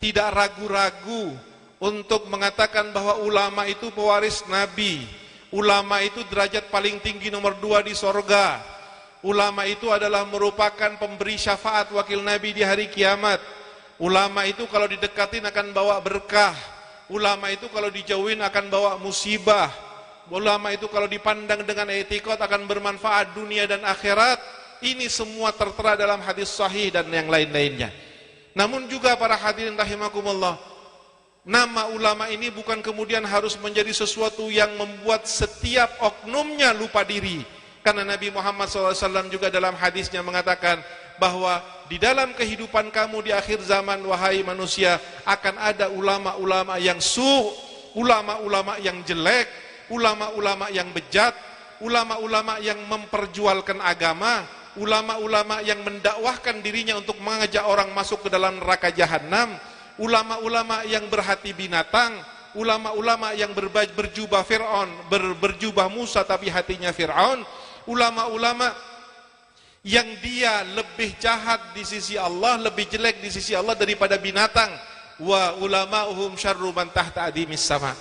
tidak ragu-ragu untuk mengatakan bahwa ulama itu pewaris Nabi. Ulama itu derajat paling tinggi nomor 2 di sorga. Ulama itu adalah merupakan pemberi syafaat wakil Nabi di hari kiamat. Ulama itu kalau didekatin akan bawa berkah. Ulama itu kalau dijauhin akan bawa musibah. Ulama itu kalau dipandang dengan etikot akan bermanfaat dunia dan akhirat. Ini semua tertera dalam hadis sahih dan yang lain-lainnya. Namun juga para hadirin rahimakumullah, nama ulama ini bukan kemudian harus menjadi sesuatu yang membuat setiap oknumnya lupa diri. Karena Nabi Muhammad SAW juga dalam hadisnya mengatakan bahwa di dalam kehidupan kamu di akhir zaman, wahai manusia, akan ada ulama-ulama yang ulama-ulama yang jelek, ulama-ulama yang bejat, ulama-ulama yang memperjualkan agama, ulama-ulama yang mendakwahkan dirinya untuk mengajak orang masuk ke dalam neraka jahanam, ulama-ulama yang berhati binatang, ulama-ulama yang berjubah Fir'aun, berjubah Musa tapi hatinya Fir'aun, ulama-ulama yang dia lebih jahat di sisi Allah, lebih jelek di sisi Allah daripada binatang. Wa ulama'uhum syarru man tahta adimis sama.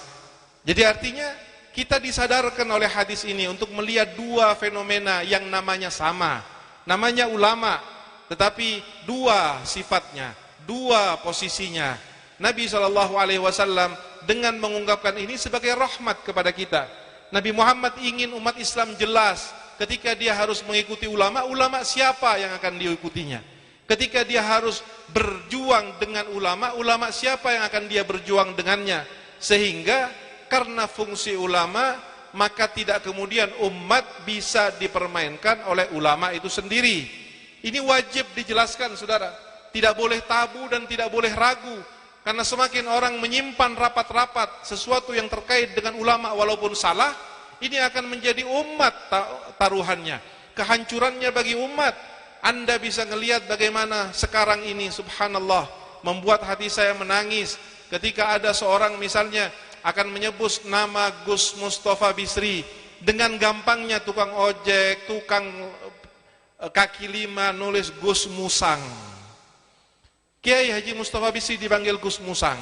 Jadi artinya kita disadarkan oleh hadis ini untuk melihat dua fenomena yang namanya sama, namanya ulama, tetapi dua sifatnya, dua posisinya. Nabi SAW dengan mengungkapkan ini sebagai rahmat kepada kita. Nabi Muhammad ingin umat Islam jelas ketika dia harus mengikuti ulama, ulama siapa yang akan diikutinya. Ketika dia harus berjuang dengan ulama, ulama siapa yang akan dia berjuang dengannya. Sehingga karena fungsi ulama, maka tidak kemudian umat bisa dipermainkan oleh ulama itu sendiri. Ini wajib dijelaskan, saudara. Tidak boleh tabu dan tidak boleh ragu. Karena semakin orang menyimpan rapat-rapat sesuatu yang terkait dengan ulama walaupun salah, ini akan menjadi umat taruhannya. Kehancurannya bagi umat. Anda bisa ngelihat bagaimana sekarang ini, subhanallah, membuat hati saya menangis ketika ada seorang misalnya akan menyebut nama Gus Mustafa Bisri, dengan gampangnya tukang ojek, tukang kaki lima nulis Gus Musang. Kiai Haji Mustafa Bisri dipanggil Gus Musang,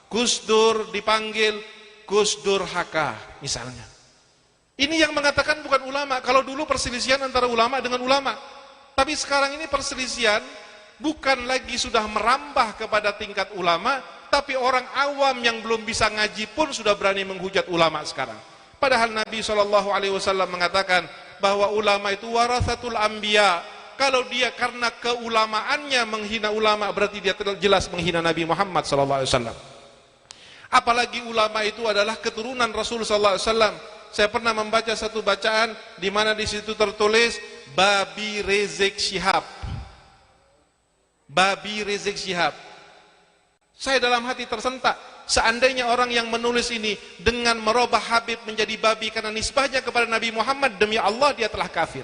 Gus Dur dipanggil Gus Durhaka misalnya. Ini yang mengatakan bukan ulama. Kalau dulu perselisihan antara ulama dengan ulama, tapi sekarang ini perselisihan bukan lagi sudah merambah kepada tingkat ulama, tapi orang awam yang belum bisa ngaji pun sudah berani menghujat ulama sekarang. Padahal Nabi SAW mengatakan bahwa ulama itu warathatul anbiya. Kalau dia karena keulamaannya menghina ulama, berarti dia jelas menghina Nabi Muhammad SAW. Apalagi ulama itu adalah keturunan Rasul SAW. Saya pernah membaca satu bacaan di mana di situ tertulis Babi Rizik Syihab. Babi Rizik Syihab. Saya dalam hati tersentak. Seandainya orang yang menulis ini dengan merubah Habib menjadi babi karena nisbahnya kepada Nabi Muhammad, demi Allah dia telah kafir.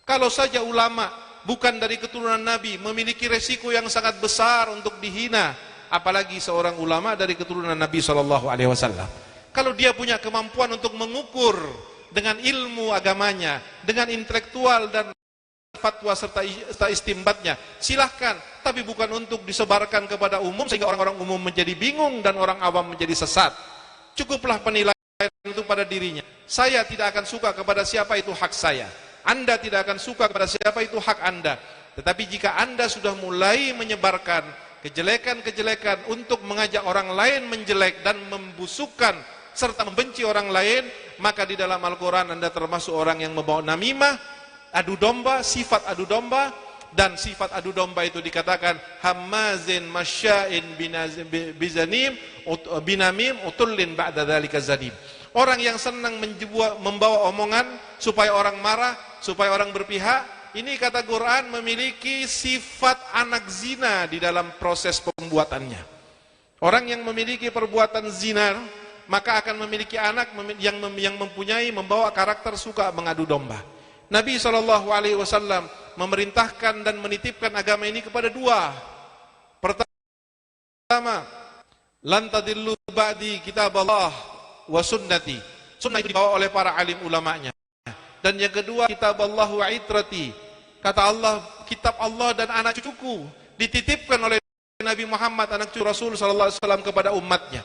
Kalau saja ulama bukan dari keturunan Nabi memiliki resiko yang sangat besar untuk dihina, apalagi seorang ulama dari keturunan Nabi SAW. Kalau dia punya kemampuan untuk mengukur dengan ilmu agamanya, dengan intelektual dan fatwa serta istimbatnya, silahkan, tapi bukan untuk disebarkan kepada umum sehingga orang-orang umum menjadi bingung dan orang awam menjadi sesat. Cukuplah penilaian itu pada dirinya. Saya tidak akan suka kepada siapa itu hak saya, Anda tidak akan suka kepada siapa itu hak Anda. Tetapi jika Anda sudah mulai menyebarkan kejelekan-kejelekan untuk mengajak orang lain menjelek dan membusukkan serta membenci orang lain, maka di dalam Al-Quran Anda termasuk orang yang membawa namimah, adu domba, sifat adu domba. Dan sifat adu domba itu dikatakan hamazin masya'in bizanim binamim utullin ba'da dzalika zadim. Orang yang senang membawa omongan supaya orang marah, supaya orang berpihak. Ini kata Quran memiliki sifat anak zina di dalam proses pembuatannya. Orang yang memiliki perbuatan zina maka akan memiliki anak yang membawa karakter suka mengadu domba. Nabi SAW memerintahkan dan menitipkan agama ini kepada dua. Pertama, lan tadillu ba'di kitaballah wa sunnati. Sunnah itu dibawa oleh para alim ulamanya. Dan yang kedua, kitaballah wa itrati. Kata Allah, kitab Allah dan anak cucuku dititipkan oleh Nabi Muhammad, anak cucu Rasul SAW kepada umatnya.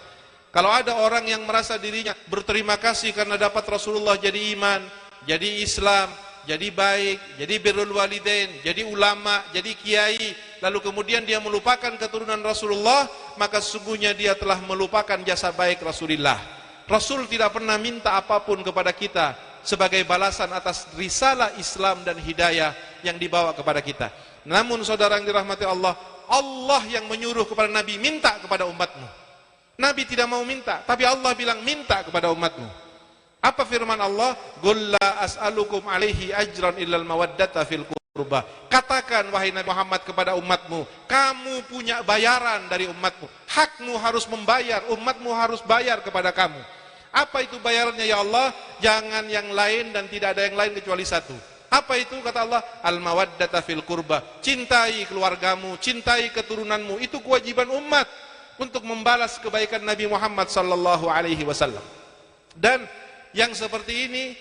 Kalau ada orang yang merasa dirinya berterima kasih karena dapat Rasulullah jadi iman, jadi Islam, jadi baik, jadi birrul walidain, jadi ulama, jadi kiai, lalu kemudian dia melupakan keturunan Rasulullah, maka sesungguhnya dia telah melupakan jasa baik Rasulullah. Rasul tidak pernah minta apapun kepada kita sebagai balasan atas risalah Islam dan hidayah yang dibawa kepada kita. Namun saudara yang dirahmati Allah, Allah yang menyuruh kepada Nabi, minta kepada umatmu. Nabi tidak mau minta, tapi Allah bilang minta kepada umatmu. Apa firman Allah? Qul la as'alukum alaihi ajran illal mawaddata fil qurba. Katakan wahai Nabi Muhammad kepada umatmu, kamu punya bayaran dari umatmu. Hakmu harus membayar, umatmu harus bayar kepada kamu. Apa itu bayarannya ya Allah? Jangan yang lain dan tidak ada yang lain kecuali satu. Apa itu kata Allah? Al mawaddata fil qurba. Cintai keluargamu, cintai keturunanmu. Itu kewajiban umat untuk membalas kebaikan Nabi Muhammad sallallahu alaihi wasallam. Dan yang seperti ini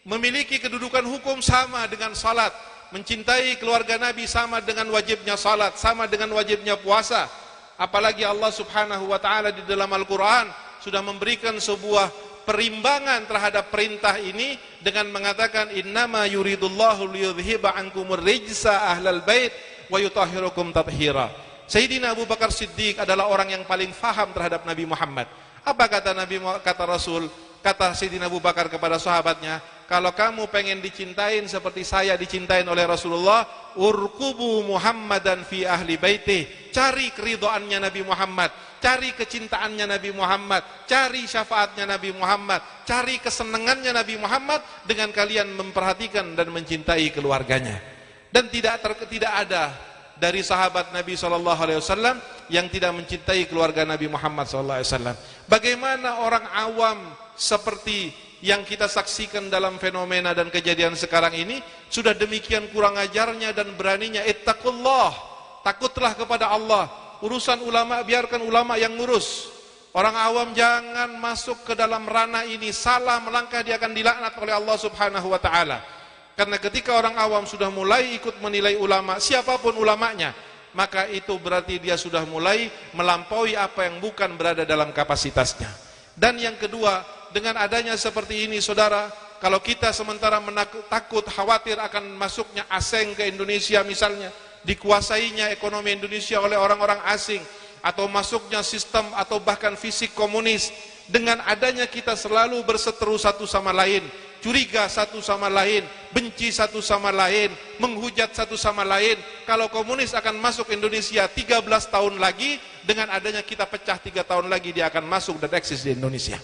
memiliki kedudukan hukum sama dengan salat. Mencintai keluarga Nabi sama dengan wajibnya salat, sama dengan wajibnya puasa. Apalagi Allah Subhanahu wa taala di dalam Al-Qur'an sudah memberikan sebuah perimbangan terhadap perintah ini dengan mengatakan innama yuridullahu liyudhhiba ankumur rijsa ahlal bait wa yutahhirukum tathira. Sayyidina Abu Bakar Siddiq adalah orang yang paling faham terhadap Nabi Muhammad. Apa kata Rasul? Kata Sayyidina Abu Bakar kepada sahabatnya, kalau kamu pengen dicintain seperti saya dicintain oleh Rasulullah, urkubu Muhammadan fi ahli baiti. Cari keridhaannya Nabi Muhammad, cari kecintaannya Nabi Muhammad, cari syafaatnya Nabi Muhammad, cari kesenangannya Nabi Muhammad dengan kalian memperhatikan dan mencintai keluarganya. Dan tidak ada dari sahabat Nabi SAW yang tidak mencintai keluarga Nabi Muhammad SAW. Bagaimana orang awam seperti yang kita saksikan dalam fenomena dan kejadian sekarang ini sudah demikian kurang ajarnya dan beraninya. Ittaqullah, takutlah kepada Allah. Urusan ulama biarkan ulama yang ngurus. Orang awam jangan masuk ke dalam ranah ini. Salah melangkah dia akan dilaknat oleh Allah Subhanahu wa taala. Karena ketika orang awam sudah mulai ikut menilai ulama, siapapun ulamanya, maka itu berarti dia sudah mulai melampaui apa yang bukan berada dalam kapasitasnya. Dan yang kedua, dengan adanya seperti ini saudara, kalau kita sementara takut khawatir akan masuknya asing ke Indonesia misalnya, dikuasainya ekonomi Indonesia oleh orang-orang asing, atau masuknya sistem atau bahkan fisik komunis, dengan adanya kita selalu berseteru satu sama lain, curiga satu sama lain, benci satu sama lain, menghujat satu sama lain. Kalau komunis akan masuk Indonesia 13 tahun lagi, dengan adanya kita pecah 3 tahun lagi dia akan masuk dan eksis di Indonesia.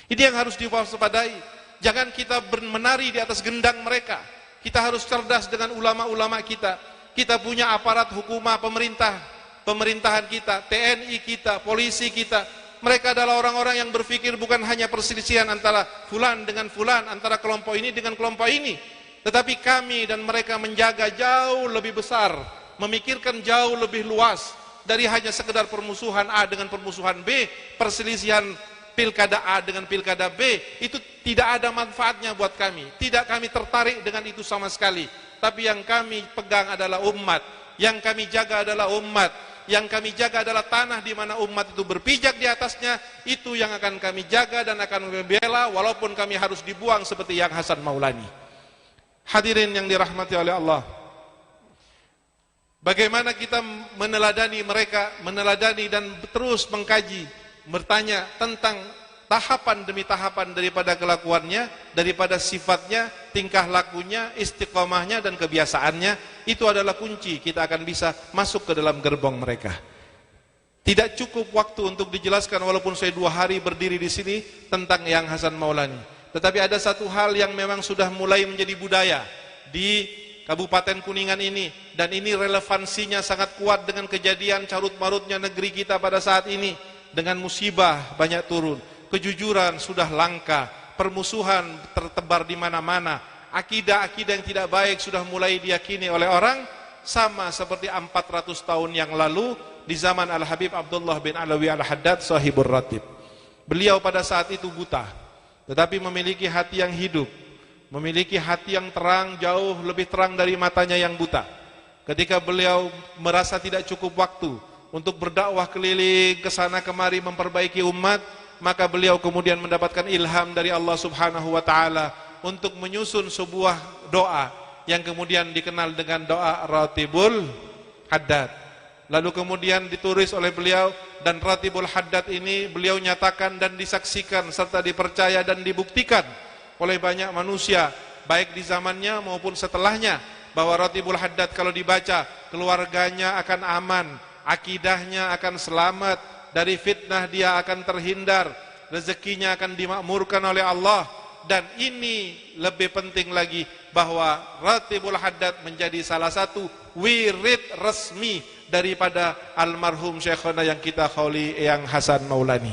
Ini yang harus diwaspadai. Jangan kita menari di atas gendang mereka. Kita harus cerdas dengan ulama-ulama kita. Kita punya aparat hukumah pemerintahan kita, TNI kita, polisi kita. Mereka adalah orang-orang yang berpikir bukan hanya perselisihan antara fulan dengan fulan, antara kelompok ini dengan kelompok ini, tetapi kami dan mereka menjaga jauh lebih besar, memikirkan jauh lebih luas dari hanya sekedar permusuhan A dengan permusuhan B. Perselisihan pilkada A dengan pilkada B itu tidak ada manfaatnya buat kami. Tidak kami tertarik dengan itu sama sekali. Tapi yang kami pegang adalah umat, yang kami jaga adalah umat, yang kami jaga adalah tanah di mana umat itu berpijak di atasnya. Itu yang akan kami jaga dan akan kami bela, walaupun kami harus dibuang seperti yang Hasan Maulani. Hadirin yang dirahmati oleh Allah, bagaimana kita meneladani mereka, meneladani dan terus mengkaji, bertanya tentang tahapan demi tahapan daripada kelakuannya, daripada sifatnya, tingkah lakunya, istiqomahnya dan kebiasaannya. Itu adalah kunci kita akan bisa masuk ke dalam gerbong mereka. Tidak cukup waktu untuk dijelaskan, walaupun saya 2 hari berdiri di sini tentang yang Hasan Maulani. Tetapi ada satu hal yang memang sudah mulai menjadi budaya di Kabupaten Kuningan ini, dan ini relevansinya sangat kuat dengan kejadian carut marutnya negeri kita pada saat ini. Dengan musibah banyak turun, kejujuran sudah langka, permusuhan tertebar di mana-mana, akidah-akidah yang tidak baik sudah mulai diyakini oleh orang, sama seperti 400 tahun yang lalu di zaman Al-Habib Abdullah bin Alawi Al-Haddad Sahibur Ratib. Beliau pada saat itu buta, tetapi memiliki hati yang hidup, memiliki hati yang terang, jauh lebih terang dari matanya yang buta. Ketika beliau merasa tidak cukup waktu untuk berdakwah keliling ke sana kemari memperbaiki umat, maka beliau kemudian mendapatkan ilham dari Allah Subhanahu wa taala untuk menyusun sebuah doa yang kemudian dikenal dengan doa Ratibul Haddad. Lalu kemudian ditulis oleh beliau, dan Ratibul Haddad ini beliau nyatakan dan disaksikan serta dipercaya dan dibuktikan oleh banyak manusia baik di zamannya maupun setelahnya, bahwa Ratibul Haddad kalau dibaca, keluarganya akan aman, akidahnya akan selamat, dari fitnah dia akan terhindar, rezekinya akan dimakmurkan oleh Allah. Dan ini lebih penting lagi, bahwa Ratibul Haddad menjadi salah satu wirid resmi daripada almarhum Syekhona yang kita kholi, yang Hasan Maulani.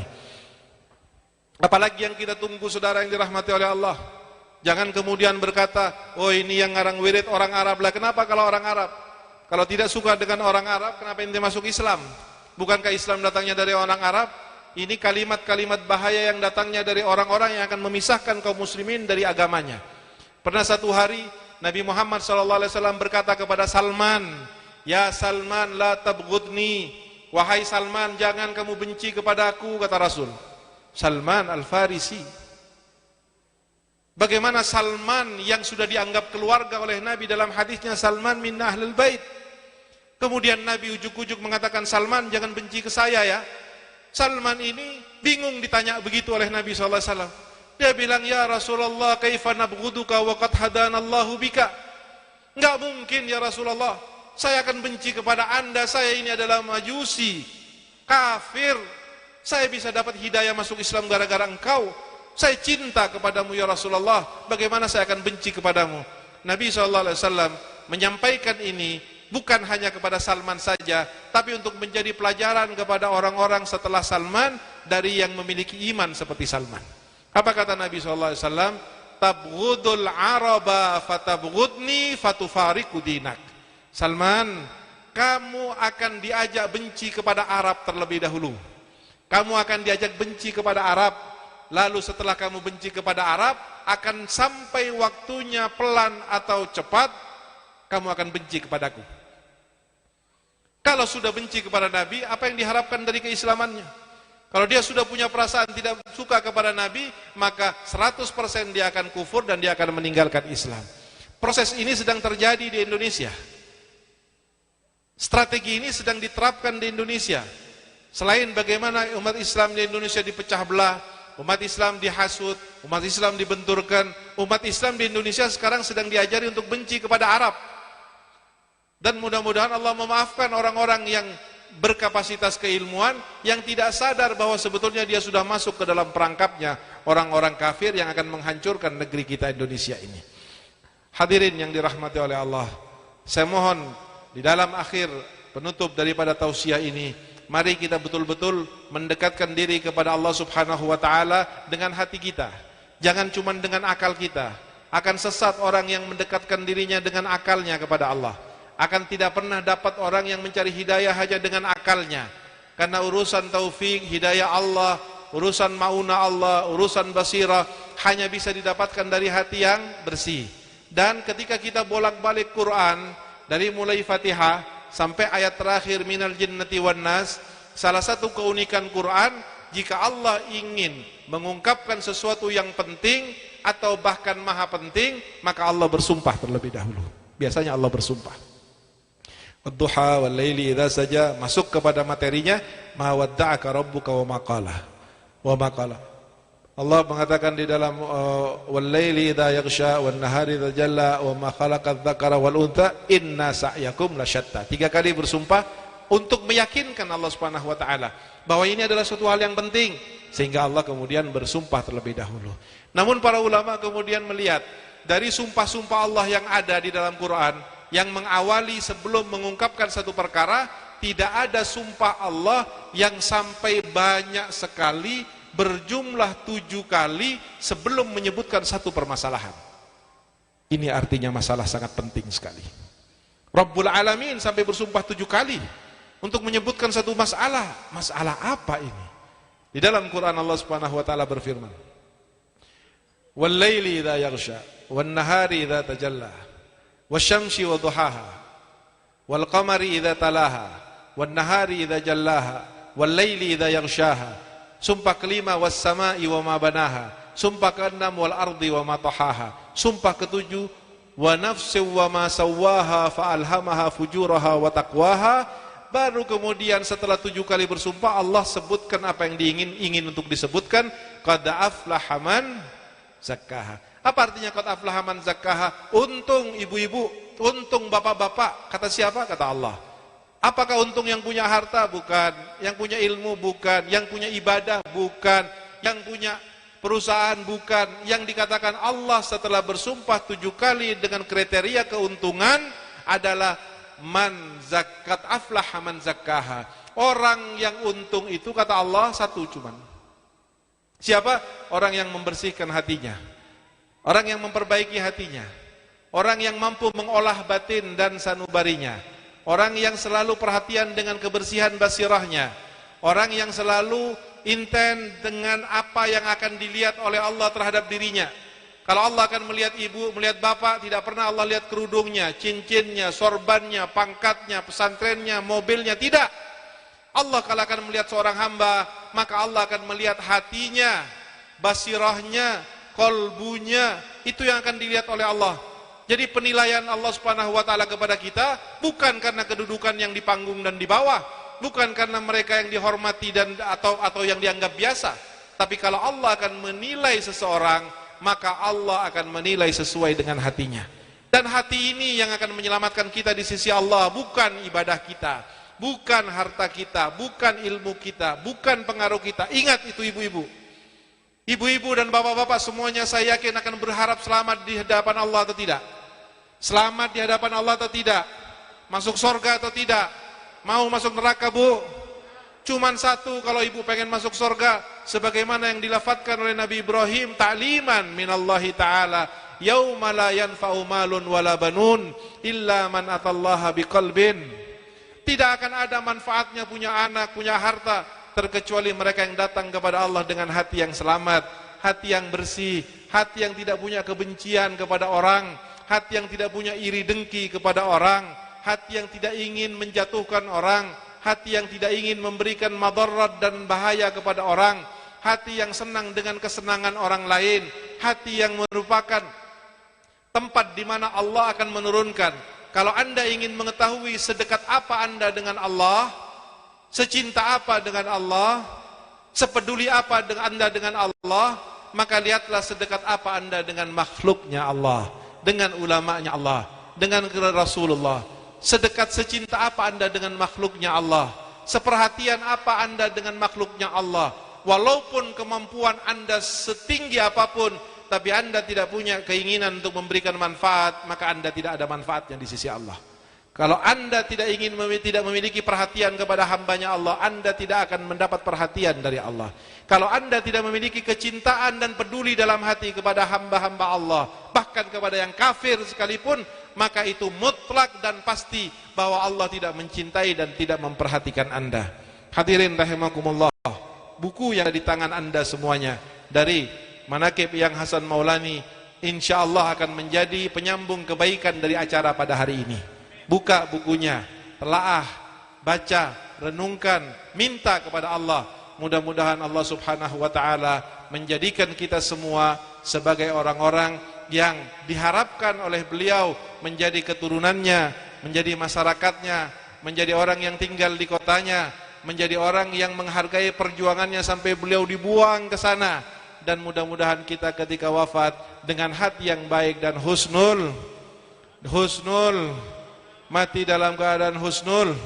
Apalagi yang kita tunggu saudara yang dirahmati oleh Allah. Jangan kemudian berkata, oh ini yang ngarang wirid orang Arab lah. Kenapa kalau orang Arab? Kalau tidak suka dengan orang Arab, kenapa ente masuk Islam? Bukankah Islam datangnya dari orang Arab? Ini kalimat-kalimat bahaya yang datangnya dari orang-orang yang akan memisahkan kaum muslimin dari agamanya. Pernah satu hari Nabi Muhammad SAW berkata kepada Salman, ya Salman la tabghudni, wahai Salman jangan kamu benci kepada aku, kata Rasul. Salman Al-Farisi. Bagaimana Salman yang sudah dianggap keluarga oleh Nabi, dalam hadisnya Salman min ahlul bait. Kemudian Nabi ujuk-ujuk mengatakan, Salman jangan benci ke saya ya. Salman ini bingung ditanya begitu oleh Nabi SAW. Dia bilang, ya Rasulullah kaifa nabghuduka wa qad hadanallahu bika. Enggak mungkin ya Rasulullah, saya akan benci kepada anda, saya ini adalah majusi, kafir. Saya bisa dapat hidayah masuk Islam gara-gara engkau. Saya cinta kepadamu ya Rasulullah, bagaimana saya akan benci kepadamu? Nabi SAW menyampaikan ini bukan hanya kepada Salman saja, tapi untuk menjadi pelajaran kepada orang-orang setelah Salman, dari yang memiliki iman seperti Salman. Apa kata Nabi SAW? Tabghudul araba fatabghudni fatufariku dinak. Salman, kamu akan diajak benci kepada Arab terlebih dahulu. Kamu akan diajak benci kepada Arab. Lalu setelah kamu benci kepada Arab, akan sampai waktunya pelan atau cepat, kamu akan benci kepadaku. Kalau sudah benci kepada Nabi, apa yang diharapkan dari keislamannya? Kalau dia sudah punya perasaan tidak suka kepada Nabi, maka 100% dia akan kufur dan dia akan meninggalkan Islam. Proses ini sedang terjadi di Indonesia. Strategi ini sedang diterapkan di Indonesia. Selain bagaimana umat Islam di Indonesia dipecah belah, umat Islam dihasut, umat Islam dibenturkan, umat Islam di Indonesia sekarang sedang diajari untuk benci kepada Arab. Dan mudah-mudahan Allah memaafkan orang-orang yang berkapasitas keilmuan yang tidak sadar bahwa sebetulnya dia sudah masuk ke dalam perangkapnya orang-orang kafir yang akan menghancurkan negeri kita Indonesia ini. Hadirin yang dirahmati oleh Allah, saya mohon di dalam akhir penutup daripada tausiah ini, mari kita betul-betul mendekatkan diri kepada Allah Subhanahu wa taala dengan hati kita. Jangan cuma dengan akal kita. Akan sesat orang yang mendekatkan dirinya dengan akalnya kepada Allah. Akan tidak pernah dapat orang yang mencari hidayah hanya dengan akalnya. Karena urusan taufik, hidayah Allah, urusan maunah Allah, urusan basirah hanya bisa didapatkan dari hati yang bersih. Dan ketika kita bolak-balik Quran dari mulai Fatihah sampai ayat terakhir minal jinnati wan nas, salah satu keunikan Quran, jika Allah ingin mengungkapkan sesuatu yang penting atau bahkan maha penting, maka Allah bersumpah terlebih dahulu. Biasanya Allah bersumpah. Wadduha wal laili idza saja, masuk kepada materinya, ma wadda'aka rabbuka wa ma qala. Wa ma qala. Allah mengatakan di dalam wal laili idza yaghsha wan nahari idza jalla wa ma khalaqadz dzakara wal untha inna sa'yakum lasyatta. 3 kali bersumpah untuk meyakinkan Allah Subhanahu wa taala bahwa ini adalah suatu hal yang penting, sehingga Allah kemudian bersumpah terlebih dahulu. Namun para ulama kemudian melihat dari sumpah-sumpah Allah yang ada di dalam Quran yang mengawali sebelum mengungkapkan satu perkara, tidak ada sumpah Allah yang sampai banyak sekali berjumlah 7 kali sebelum menyebutkan satu permasalahan. Ini artinya masalah sangat penting sekali. Rabbul Alamin sampai bersumpah 7 kali untuk menyebutkan satu masalah. Masalah apa ini? Di dalam Quran Allah Subhanahu wa taala berfirman, "Wal laili idza yaghsha wan nahari idza tajalla wasyamsi wa duhaha wal qamari idza talaha wan nahari idza jallaha wal laili idza yaghshaha." Sumpah kelima, was sama'i wa ma banaha. Sumpah keenam, wal ardi wa ma tahaha. Sumpah ketujuh, wa nafsi wa ma sawwaha fa alhamaha fujuraha wa taqwaha. Baru kemudian setelah 7 kali bersumpah, Allah sebutkan apa yang ingin untuk disebutkan. Qad aflaha man zakkaha. Apa artinya qad aflaha man zakkaha? Untung ibu-ibu, untung bapak-bapak. Kata siapa? Kata Allah. Apakah untung yang punya harta? Bukan. Yang punya ilmu? Bukan. Yang punya ibadah? Bukan. Yang punya perusahaan? Bukan. Yang dikatakan Allah setelah bersumpah 7 kali dengan kriteria keuntungan adalah man zakat aflaha man zakkaha. Orang yang untung itu kata Allah satu cuman. Siapa? Orang yang membersihkan hatinya. Orang yang memperbaiki hatinya. Orang yang mampu mengolah batin dan sanubarinya. Orang yang selalu perhatian dengan kebersihan basirahnya. Orang yang selalu intent dengan apa yang akan dilihat oleh Allah terhadap dirinya. Kalau Allah akan melihat ibu, melihat bapak, tidak pernah Allah lihat kerudungnya, cincinnya, sorbannya, pangkatnya, pesantrennya, mobilnya, tidak. Allah kalau akan melihat seorang hamba, maka Allah akan melihat hatinya, basirahnya, kolbunya. Itu yang akan dilihat oleh Allah. Jadi penilaian Allah Subhanahu wa taala kepada kita bukan karena kedudukan yang di panggung dan di bawah, bukan karena mereka yang dihormati dan atau yang dianggap biasa. Tapi kalau Allah akan menilai seseorang, maka Allah akan menilai sesuai dengan hatinya. Dan hati ini yang akan menyelamatkan kita di sisi Allah, bukan ibadah kita, bukan harta kita, bukan ilmu kita, bukan pengaruh kita. Ingat itu ibu-ibu. Ibu-ibu dan bapak-bapak semuanya saya yakin akan berharap selamat di hadapan Allah atau tidak? Selamat di hadapan Allah atau tidak? Masuk surga atau tidak? Mau masuk neraka, Bu? Cuman satu kalau ibu pengen masuk surga, sebagaimana yang dilafatkan oleh Nabi Ibrahim, ta'liman minallahi ta'ala, yauma la yanfa'u malun wala banun illa man atallaha biqalbin. Tidak akan ada manfaatnya punya anak, punya harta, terkecuali mereka yang datang kepada Allah dengan hati yang selamat, hati yang bersih, hati yang tidak punya kebencian kepada orang, hati yang tidak punya iri dengki kepada orang, hati yang tidak ingin menjatuhkan orang, hati yang tidak ingin memberikan madarat dan bahaya kepada orang, hati yang senang dengan kesenangan orang lain, hati yang merupakan tempat di mana Allah akan menurunkan. Kalau Anda ingin mengetahui sedekat apa Anda dengan Allah, secinta apa dengan Allah, sepeduli apa Anda dengan Allah, maka lihatlah sedekat apa Anda dengan makhluknya Allah, dengan ulamanya Allah, dengan Rasulullah. Sedekat secinta apa Anda dengan makhluknya Allah, seperhatian apa Anda dengan makhluknya Allah. Walaupun kemampuan Anda setinggi apapun, tapi Anda tidak punya keinginan untuk memberikan manfaat, maka Anda tidak ada manfaatnya di sisi Allah. Kalau Anda tidak memiliki perhatian kepada hambanya Allah, Anda tidak akan mendapat perhatian dari Allah. Kalau Anda tidak memiliki kecintaan dan peduli dalam hati kepada hamba-hamba Allah, bahkan kepada yang kafir sekalipun, maka itu mutlak dan pasti bahwa Allah tidak mencintai dan tidak memperhatikan Anda. Hadirin rahimakumullah, buku yang ada di tangan Anda semuanya dari Manaqib yang Hasan Maulani, insya Allah akan menjadi penyambung kebaikan dari acara pada hari ini. Buka bukunya, telaah, baca, renungkan, minta kepada Allah. Mudah-mudahan Allah subhanahu wa ta'ala menjadikan kita semua sebagai orang-orang yang diharapkan oleh beliau menjadi keturunannya, menjadi masyarakatnya, menjadi orang yang tinggal di kotanya, menjadi orang yang menghargai perjuangannya sampai beliau dibuang ke sana. Dan mudah-mudahan kita ketika wafat dengan hati yang baik dan husnul, mati dalam keadaan husnul,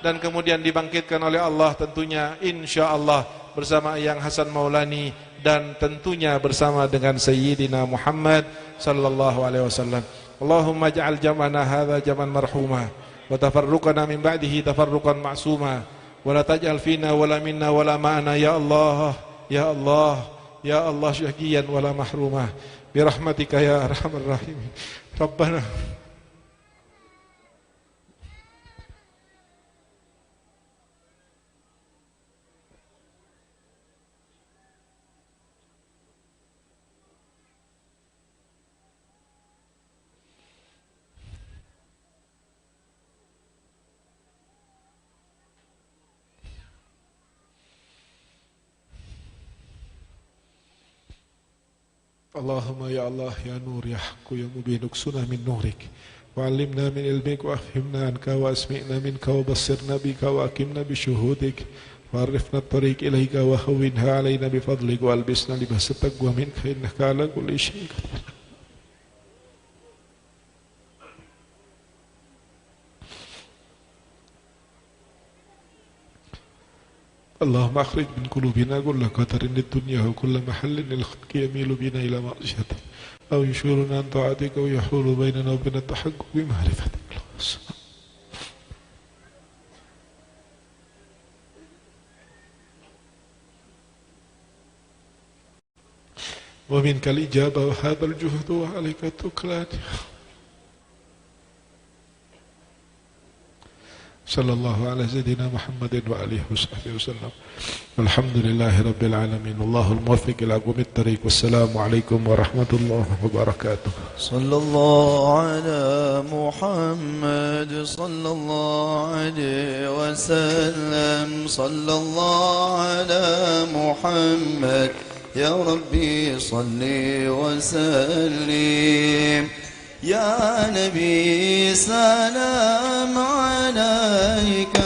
dan kemudian dibangkitkan oleh Allah tentunya insya Allah bersama Yang Hasan Maulani, dan tentunya bersama dengan Sayyidina Muhammad sallallahu alaihi wasallam. Allahumma ja'al jam'ana hadza jam'an marhuma wa tafarruqana min ba'dihi tafarruqan ma'suma wa la taj'al fina wa la minna wa la ma'ana ya Allah ya Allah ya Allah syaqiyan wa la mahruma bi rahmatika ya arhamar rahimin. Rabbana Allahumma ya Allah ya Nur ya Haqqu ya Mubin uksuna min nurik wa alimna min ilmik wa afhimna anka wa asmi'na minka wa basirna bika wa akimna bishuhudik wa arifna tariq ilaika wa hawinha alayna bifadlik wa albisna libasa taqwa minka innaka ala kulli syai'in qadir. اللهم أخرج من قلوبنا كل قدر للدنيا وكل محل للخلق يميل بنا إلى معصيتك أو يشغلنا عن طاعتك أو يحول بيننا وبين التحقق بمعرفتك. ومنك الإجابة وهذا الجهد وعليك التكلان. صلى الله على سيدنا محمد وآله وصحبه وسلم. الحمد لله رب العالمين. الله الموفق إلى قوم الطريق. والسلام عليكم ورحمة الله وبركاته. صلى الله على محمد صلى الله عليه وسلم. صلى الله على محمد يا ربي صل وسلم. يا نبي سلام عليك